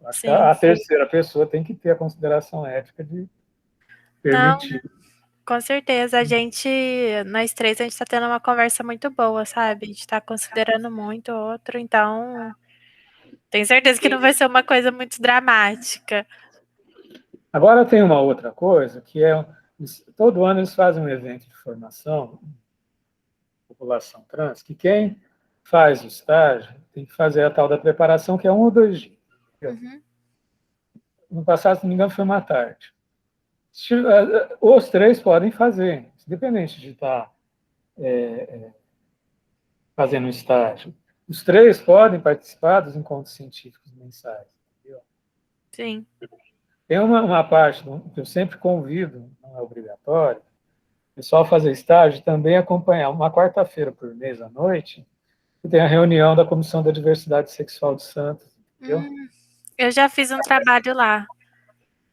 Acho que a terceira pessoa tem que ter a consideração ética de permitir. Não, com certeza. Nós 3, a gente tá tendo uma conversa muito boa, sabe? A gente tá considerando muito o outro, então tenho certeza que não vai ser uma coisa muito dramática. Agora tem uma outra coisa, que é... Todo ano eles fazem um evento de formação, população trans, que quem faz o estágio tem que fazer a tal da preparação, que é 1 ou 2 dias. Uhum. No passado, se não me engano, foi uma tarde. Os 3 podem fazer, independente de estar fazendo um estágio. Os 3 podem participar dos encontros científicos mensais. Entendeu? Sim. Tem uma parte que eu sempre convido, não é obrigatório, o pessoal fazer estágio e também acompanhar uma quarta-feira por mês à noite, que tem a reunião da Comissão da Diversidade Sexual de Santos. Entendeu? Eu já fiz um trabalho lá.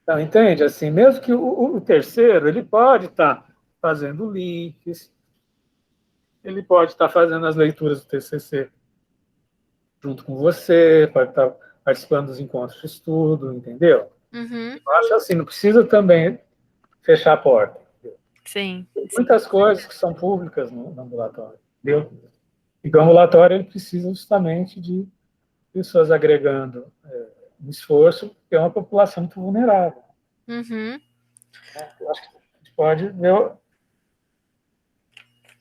Então, entende? Assim, mesmo que o terceiro, ele pode estar fazendo links, ele pode estar fazendo as leituras do TCC junto com você, pode estar participando dos encontros de estudo, entendeu? Uhum. Eu acho assim, não precisa também fechar a porta. Entendeu? Sim. Tem muitas coisas que são públicas no ambulatório, entendeu? E o ambulatório ele precisa justamente de pessoas agregando um esforço, porque é uma população muito vulnerável. Uhum. Eu acho que a gente pode ver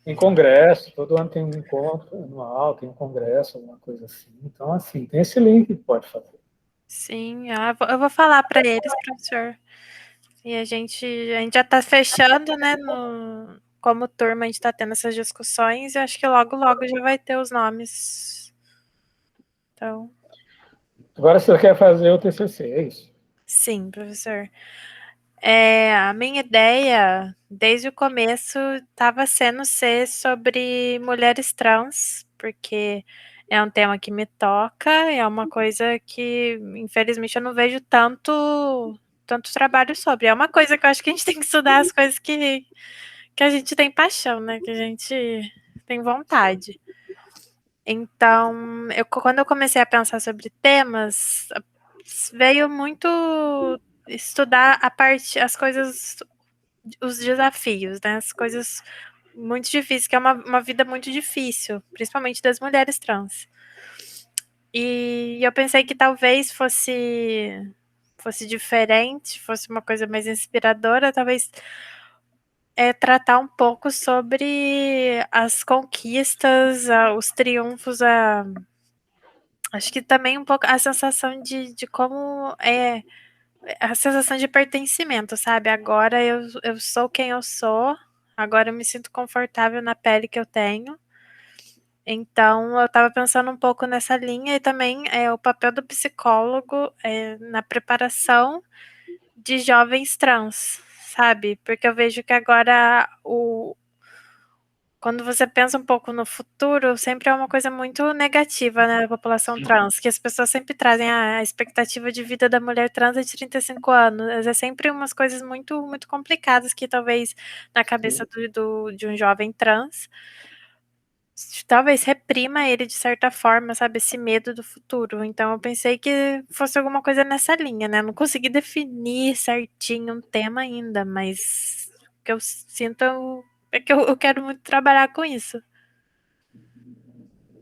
em congresso, todo ano tem um encontro anual, tem um congresso, alguma coisa assim. Então, assim, tem esse link que pode fazer. Sim, eu vou falar para eles, professor. E a gente já está fechando, né? Como turma, a gente está tendo essas discussões e acho que logo já vai ter os nomes. Então. Agora você quer fazer o TCC, é isso? Sim, professor. A minha ideia, desde o começo, estava sendo ser sobre mulheres trans, porque é um tema que me toca, é uma coisa que, infelizmente, eu não vejo tanto trabalho sobre. É uma coisa que eu acho que a gente tem que estudar as coisas que a gente tem paixão, né? Que a gente tem vontade. Então, quando eu comecei a pensar sobre temas, veio muito estudar as coisas, os desafios, né? As coisas muito difíceis, que é uma vida muito difícil, principalmente das mulheres trans. E eu pensei que talvez fosse diferente, fosse uma coisa mais inspiradora, talvez tratar um pouco sobre as conquistas, os triunfos, acho que também um pouco a sensação de como é a sensação de pertencimento, sabe? Agora eu sou quem eu sou, agora eu me sinto confortável na pele que eu tenho. Então, eu estava pensando um pouco nessa linha e também o papel do psicólogo na preparação de jovens trans, sabe? Porque eu vejo que agora quando você pensa um pouco no futuro, sempre é uma coisa muito negativa, né, a população trans, que as pessoas sempre trazem a expectativa de vida da mulher trans é de 35 anos. É sempre umas coisas muito, muito complicadas que talvez na cabeça de um jovem trans talvez reprima ele de certa forma, sabe, esse medo do futuro. Então eu pensei que fosse alguma coisa nessa linha, né? Não consegui definir certinho um tema ainda, mas o que eu sinto é que eu quero muito trabalhar com isso.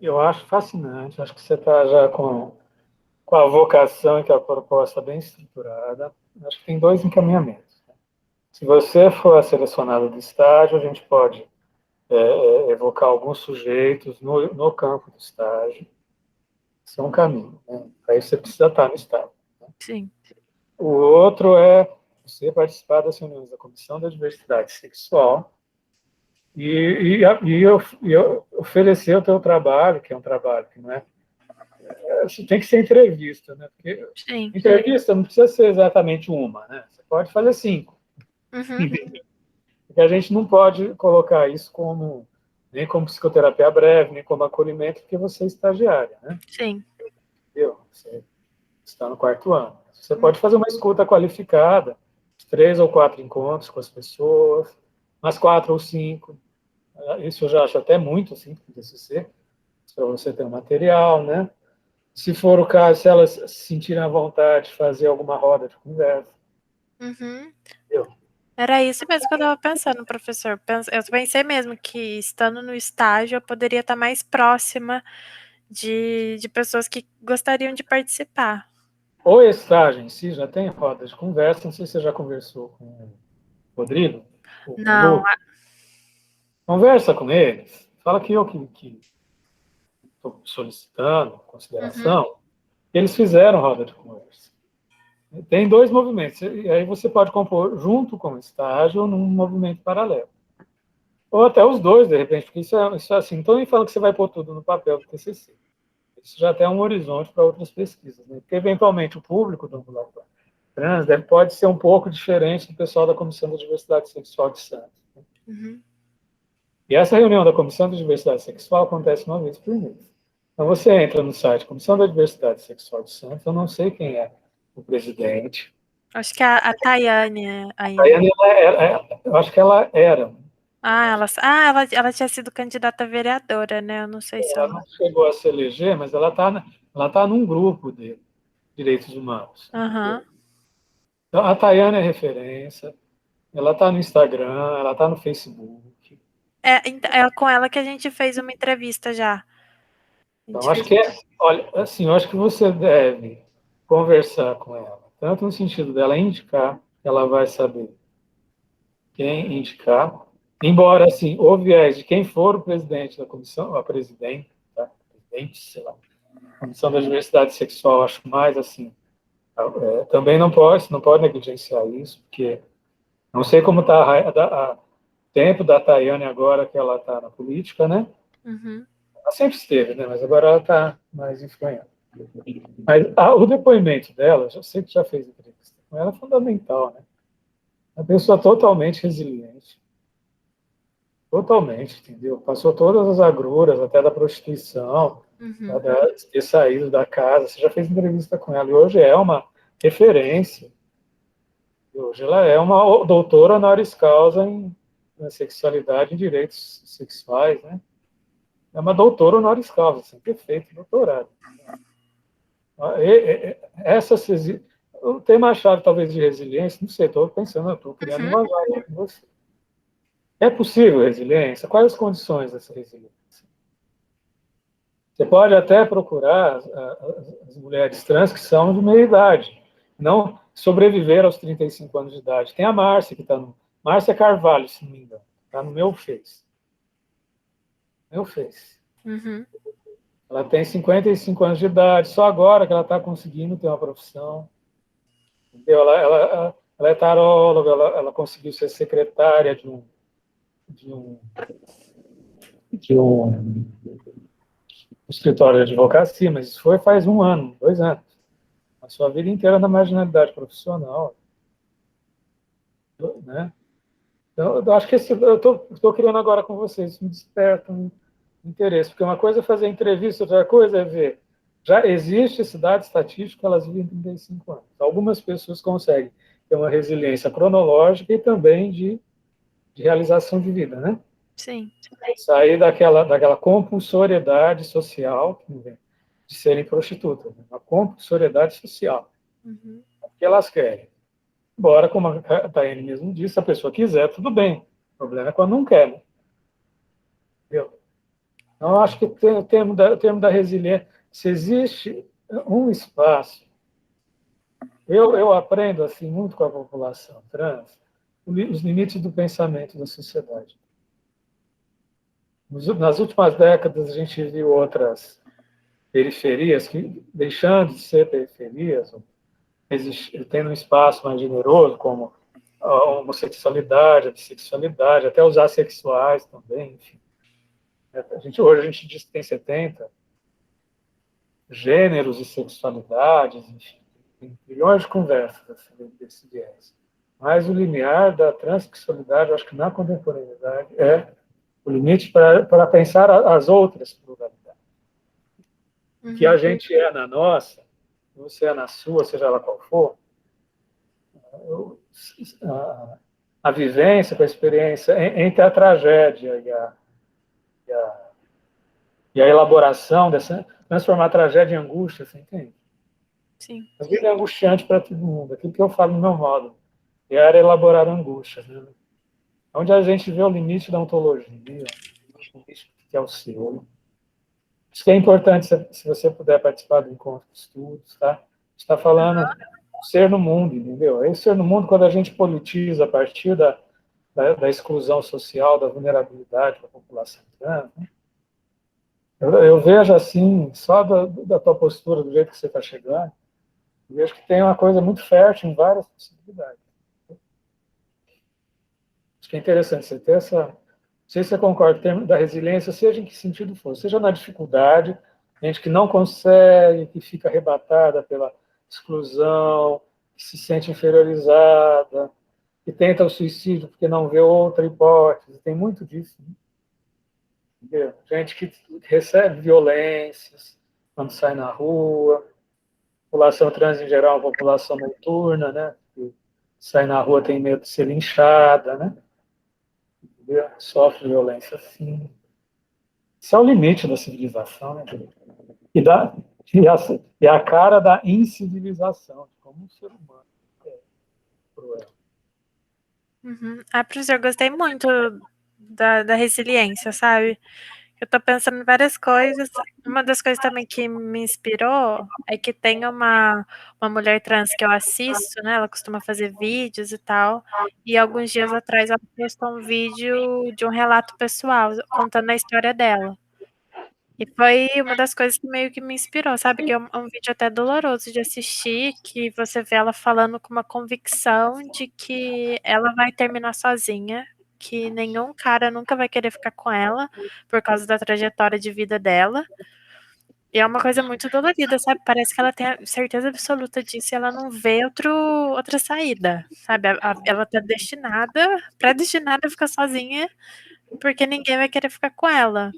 Eu acho fascinante, acho que você está já com a vocação e com a proposta bem estruturada. Acho que tem dois encaminhamentos. Se você for selecionado do estágio, a gente pode evocar alguns sujeitos no campo do estágio. Isso é um caminho. Né? Aí você precisa estar no estágio. Né? Sim. O outro é você participar das reuniões da Comissão da Diversidade Sexual e oferecer o teu trabalho, que é um trabalho que não é... Tem que ser entrevista, né? Porque Sim. entrevista não precisa ser exatamente uma, né? Você pode fazer 5. Uhum. Porque a gente não pode colocar isso nem como psicoterapia breve, nem como acolhimento, porque você é estagiária, né? Sim. Entendeu? Você está no 4º ano. Você pode fazer uma escuta qualificada, 3 ou 4 encontros com as pessoas, umas 4 ou 5. Isso eu já acho até muito, assim, para você ter um material, né? Se for o caso, se elas se sentirem à vontade de fazer alguma roda de conversa. Uhum. Entendeu? Era isso mesmo que eu estava pensando, professor. Eu pensei mesmo que, estando no estágio, eu poderia estar mais próxima de pessoas que gostariam de participar. O estágio em si já tem roda de conversa, não sei se você já conversou com o Rodrigo. Não. Conversa com eles, fala que eu que estou solicitando consideração, eles fizeram roda de conversa. Tem 2 movimentos, e aí você pode compor junto com o estágio ou num movimento paralelo. Ou até os dois, de repente, porque isso é assim, não estou nem falando que você vai pôr tudo no papel do TCC. Isso já tem um horizonte para outras pesquisas, né? Porque, eventualmente, o público do ambulatório trans pode ser um pouco diferente do pessoal da Comissão da Diversidade Sexual de Santos. Né? Uhum. E essa reunião da Comissão da Diversidade Sexual acontece uma vez por mês. Então, você entra no site Comissão da Diversidade Sexual de Santos, eu não sei quem é o presidente. Acho que a Tayane ainda. A Tayane, eu acho que ela era. Ela tinha sido candidata a vereadora, né? Eu não sei se Ela não chegou a se eleger, mas ela tá num grupo de direitos humanos. Uhum. Então, a Tayane é referência, ela está no Instagram, ela está no Facebook. É com ela que a gente fez uma entrevista já. Então, acho que olha, assim, eu acho que você deve conversar com ela, tanto no sentido dela indicar, ela vai saber quem indicar, embora, assim, o viés de quem for o presidente da comissão, a presidente, tá? Presidente, sei lá, Comissão da Diversidade Sexual, acho mais, assim, também não pode negligenciar isso, porque não sei como está o tempo da Tayane agora que ela está na política, né? Uhum. Ela sempre esteve, né? Mas agora ela está mais influente. Mas o depoimento dela, eu sei que já fez entrevista com ela, é fundamental, né? Uma pessoa totalmente resiliente. Totalmente, entendeu? Passou todas as agruras, até da prostituição, Uhum. de ter saído da casa. Você já fez entrevista com ela, e hoje é uma referência. Hoje ela é uma doutora honoris causa em sexualidade e direitos sexuais, né? É uma doutora honoris causa, sem ter feito doutorado. O tema-chave, talvez, de resiliência, não sei, estou pensando, estou criando uma vaga com você. É possível resiliência? Quais as condições dessa resiliência? Você pode até procurar as mulheres trans que são de meia idade, não sobreviver aos 35 anos de idade. Tem a Márcia, que está no... Márcia Carvalho, se não me engano, está no meu Face. Meu Face. Uhum. Ela tem 55 anos de idade, só agora que ela está conseguindo ter uma profissão. Entendeu? Ela é taróloga, ela conseguiu ser secretária de um escritório de advocacia, mas isso foi faz 1 ano, 2 anos. A sua vida inteira na marginalidade profissional. Né? Então, eu acho que eu estou criando agora com vocês, isso me desperta um interesse, porque uma coisa é fazer entrevista, outra coisa é ver. Já existe esse dado estatístico, elas vivem 35 anos. Algumas pessoas conseguem ter uma resiliência cronológica e também de realização de vida, né? Sim. Sair daquela compulsoriedade social, de serem prostitutas, né? Uma compulsoriedade social. Uhum. O que elas querem? Embora, como a Tayane mesmo disse, se a pessoa quiser, tudo bem. O problema é quando não quer, né? Entendeu? Então, eu acho que o termo da resiliência, se existe um espaço, eu aprendo assim muito com a população trans, os limites do pensamento da sociedade. Nas últimas décadas, a gente viu outras periferias que, deixando de ser periferias, tendo um espaço mais generoso, como a homossexualidade, a bissexualidade, até os assexuais também, enfim. Hoje a gente diz que tem 70 gêneros e sexualidades, enfim, tem milhões de conversas assim, desse viés. Mas o limiar da transexualidade, eu acho que na contemporaneidade, é o limite para pensar as outras pluralidades. O que a gente é na nossa, você é na sua, seja ela qual for, a vivência, a experiência entre a tragédia e a elaboração transformar a tragédia em angústia, você entende? Sim. A vida é angustiante para todo mundo, aquilo que eu falo no meu modo, era elaborar angústias, né? Onde a gente vê o limite da ontologia, o limite que é o seu. Isso que é importante, se você puder participar do encontro de estudos, tá? Está falando ser no mundo, entendeu? É ser no mundo quando a gente politiza a partir da exclusão social, da vulnerabilidade da população trans, né? Eu vejo assim, só da tua postura, do jeito que você está chegando, eu vejo que tem uma coisa muito fértil em várias possibilidades. Acho que é interessante você ter essa... Não sei se você concorda, o termo da resiliência, seja em que sentido for, seja na dificuldade, gente que não consegue, que fica arrebatada pela exclusão, que se sente inferiorizada, que tenta o suicídio porque não vê outra hipótese, tem muito disso. Né? Entendeu? Gente que recebe violências quando sai na rua, população trans em geral é uma população noturna, né? Que sai na rua tem medo de ser linchada, né? Entendeu? Sofre violência assim. Isso é o limite da civilização, né? E a cara da incivilização, de como um ser humano é cruel. Uhum. Professor, eu gostei muito da resiliência, sabe? Eu tô pensando em várias coisas. Uma das coisas também que me inspirou é que tem uma mulher trans que eu assisto, né? Ela costuma fazer vídeos e tal. E alguns dias atrás ela postou um vídeo de um relato pessoal, contando a história dela. E foi uma das coisas que meio que me inspirou, sabe? Que é um vídeo até doloroso de assistir, que você vê ela falando com uma convicção de que ela vai terminar sozinha, que nenhum cara nunca vai querer ficar com ela por causa da trajetória de vida dela. E é uma coisa muito dolorida, sabe? Parece que ela tem a certeza absoluta disso e ela não vê outra saída, sabe? Ela tá predestinada a ficar sozinha porque ninguém vai querer ficar com ela.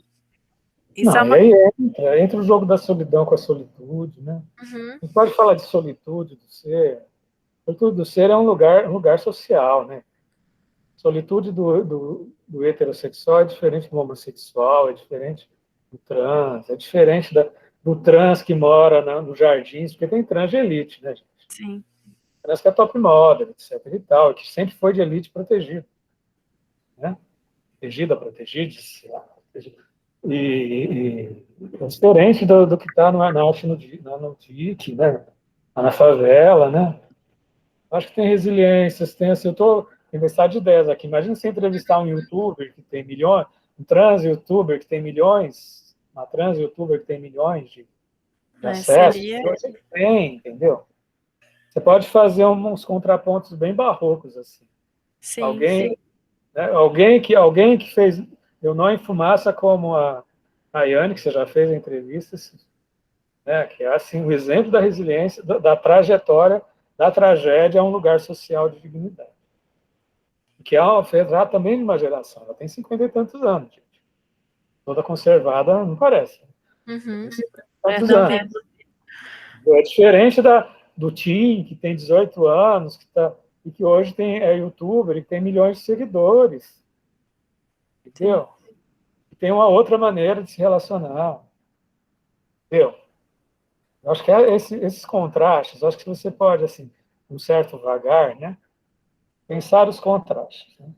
Isso Não, é e uma. aí entra o jogo da solidão com a solitude, né? Uhum, A gente pode falar de solitude do ser. Solitude do ser é um lugar social, né? Solitude do heterossexual é diferente do homossexual, é diferente do trans, é diferente do trans que mora nos jardins, porque tem trans de elite, né, gente? sim. Trans que é top model, etc. e tal, que sempre foi de elite protegida, né? Protegida, sei lá, protegida. E é diferente do que está na arte no DIC, né? Na favela, né? Acho que tem resiliências, tem assim, eu estou investindo de ideias aqui. Imagina você entrevistar um youtuber que tem milhões, um trans youtuber que tem milhões, uma trans youtuber que tem milhões de acessos, Seria. você tem, entendeu? Você pode fazer uns contrapontos bem barrocos assim. Sim. Alguém, né, alguém que fez Eu Não em Fumaça, como a Ayane, que você já fez a entrevista, né, que é assim um exemplo da resiliência, da trajetória, da tragédia a um lugar social de dignidade. Que fez já também de uma geração, ela tem 50 e tantos anos, gente. Toda conservada, não parece. Uhum. Tantos anos. É diferente do Tim, que tem 18 anos, e que hoje é youtuber e tem milhões de seguidores. Entendeu? E tem uma outra maneira de se relacionar. Entendeu? Eu acho que esses contrastes, acho que você pode, assim, um certo vagar, né, pensar os contrastes. Né?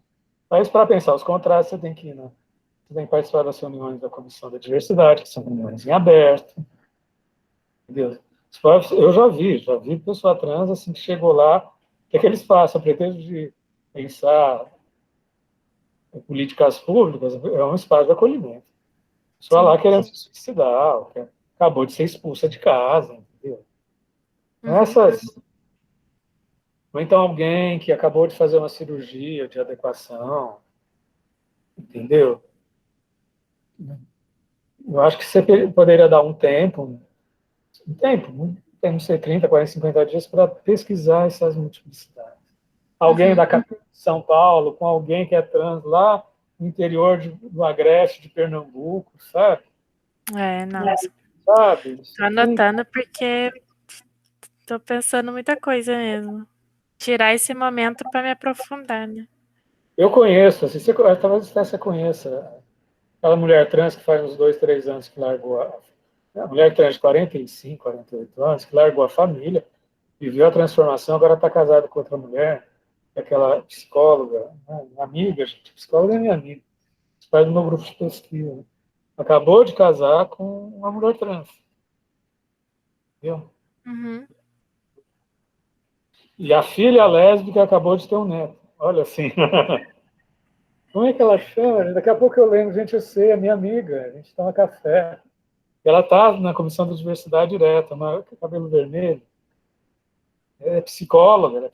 Mas para pensar os contrastes, você tem que ir, né? Você tem que participar das reuniões da Comissão da Diversidade, que são reuniões em aberto. Entendeu? Eu já vi pessoa trans assim, que chegou lá, o que é que eles façam? A pretexto de pensar em políticas públicas, é um espaço de acolhimento. A pessoa lá querendo se suicidar, acabou de ser expulsa de casa, entendeu? Ou então alguém que acabou de fazer uma cirurgia de adequação, entendeu? Eu acho que você poderia dar um tempo, não sei, 30, 40, 50 dias para pesquisar essas multiplicidades. Alguém da capital de São Paulo com alguém que é trans lá no interior do Agreste, de Pernambuco, sabe? Nossa. Sabe? Tô anotando porque tô pensando muita coisa mesmo. Tirar esse momento para me aprofundar, né? Eu conheço, assim, talvez você conheça aquela mulher trans que faz uns 2, 3 anos que largou a mulher trans de 45, 48 anos, que largou a família, viveu a transformação, agora está casada com outra mulher, aquela psicóloga, né, amiga, gente, psicóloga é minha amiga, faz no meu grupo de pesquisa. Né? Acabou de casar com uma mulher trans. Entendeu? Uhum. E a filha lésbica acabou de ter um neto. Olha assim. Como é que ela chama? Daqui a pouco eu lembro, gente, eu sei, é minha amiga, a gente toma café. Ela está na Comissão da Diversidade Direta, cabelo vermelho. Ela é psicóloga.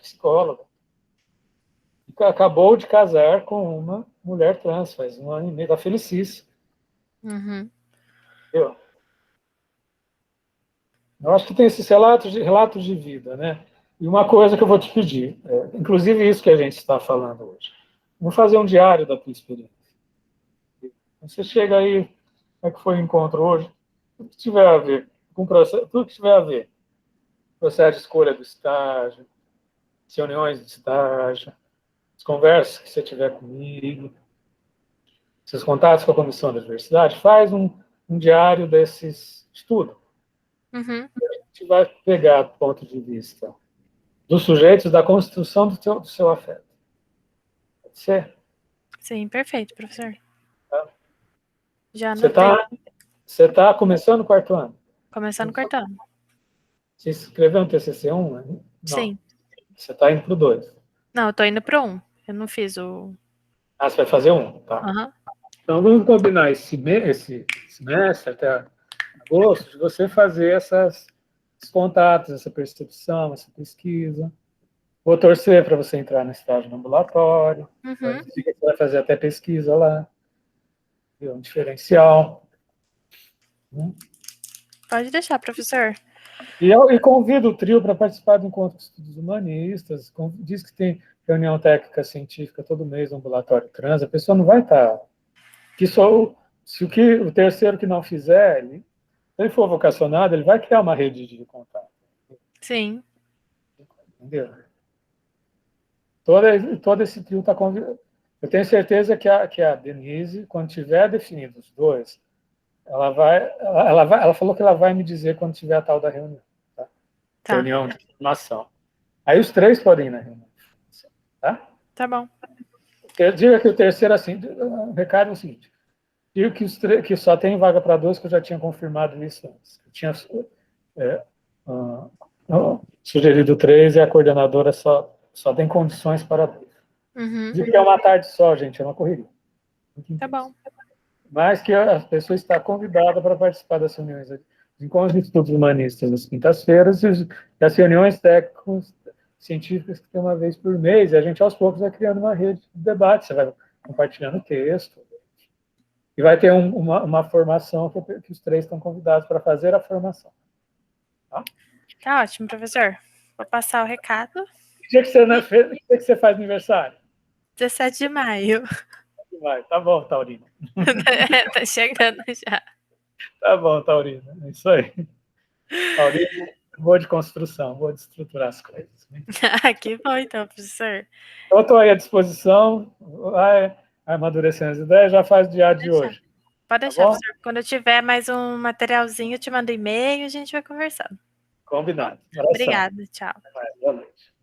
E acabou de casar com uma mulher trans, faz um ano e meio, da felicíssima. Uhum. Entendeu? Eu acho que tem esses relatos de vida, né? E uma coisa que eu vou te pedir, inclusive isso que a gente está falando hoje, vamos fazer um diário da tua experiência. Você chega aí, como é que foi o encontro hoje? Tudo que tiver a ver com processo, tudo que tiver a ver, processo de escolha do estágio, reuniões de estágio, as conversas que você tiver comigo, seus contatos com a Comissão da Diversidade, faz um diário desses estudos. Uhum. A gente vai pegar do ponto de vista dos sujeitos da construção do seu afeto. Pode ser? Sim, perfeito, professor. Tá? Já anotei. Você tá começando o quarto ano? Começando o quarto ano. Você escreveu um TCC1? Não. Sim. Você está indo para o 2? Não, eu tô indo pro 1. Eu não fiz o... Ah, você vai fazer 1, tá. Uhum. Então, vamos combinar esse semestre, até agosto, de você fazer esses contatos, essa percepção, essa pesquisa. Vou torcer para você entrar no estágio no ambulatório. Uhum. Você vai fazer até pesquisa lá. Um diferencial. Pode deixar, professor. E convido o trio para participar do Encontro de Estudos Humanistas. Diz que tem reunião técnica científica todo mês no ambulatório trans. A pessoa não vai estar... Se o terceiro que não fizer, se ele for vocacionado, ele vai criar uma rede de contato. Sim. Entendeu? Todo esse trio está convidado. Eu tenho certeza que a Denise, quando tiver definido os dois, ela falou que ela vai me dizer quando tiver a tal da reunião. Tá? Reunião de formação. Aí os três podem ir na reunião. Tá? Tá bom. Diga que o terceiro, assim, o recado é o seguinte, diga que só tem vaga para 2, que eu já tinha confirmado isso antes. Eu tinha sugerido 3 e a coordenadora só tem condições para 2. Uhum. Diga que é uma tarde só, gente, é uma correria. Tá bom. Mas que a pessoa está convidada para participar das reuniões, dos encontros de estudos humanistas nas quintas-feiras e das reuniões técnicas científicas que tem uma vez por mês, e a gente aos poucos vai criando uma rede de debate, você vai compartilhando texto, e vai ter uma formação que os 3 estão convidados para fazer a formação. Tá ótimo, professor. Vou passar o recado. Que dia que você faz aniversário? 17 de maio. Tá bom, Taurina. Tá chegando já. Tá bom, Taurina. É isso aí. Taurina, boa de construção, boa de estruturar as coisas. Que bom, então, professor. Eu estou aí à disposição, vai amadurecendo as ideias, já faz o diário de hoje. Pode deixar, Tá professor. Quando eu tiver mais um materialzinho, eu te mando e-mail e a gente vai conversando. Combinado. Obrigada, tchau. Boa noite.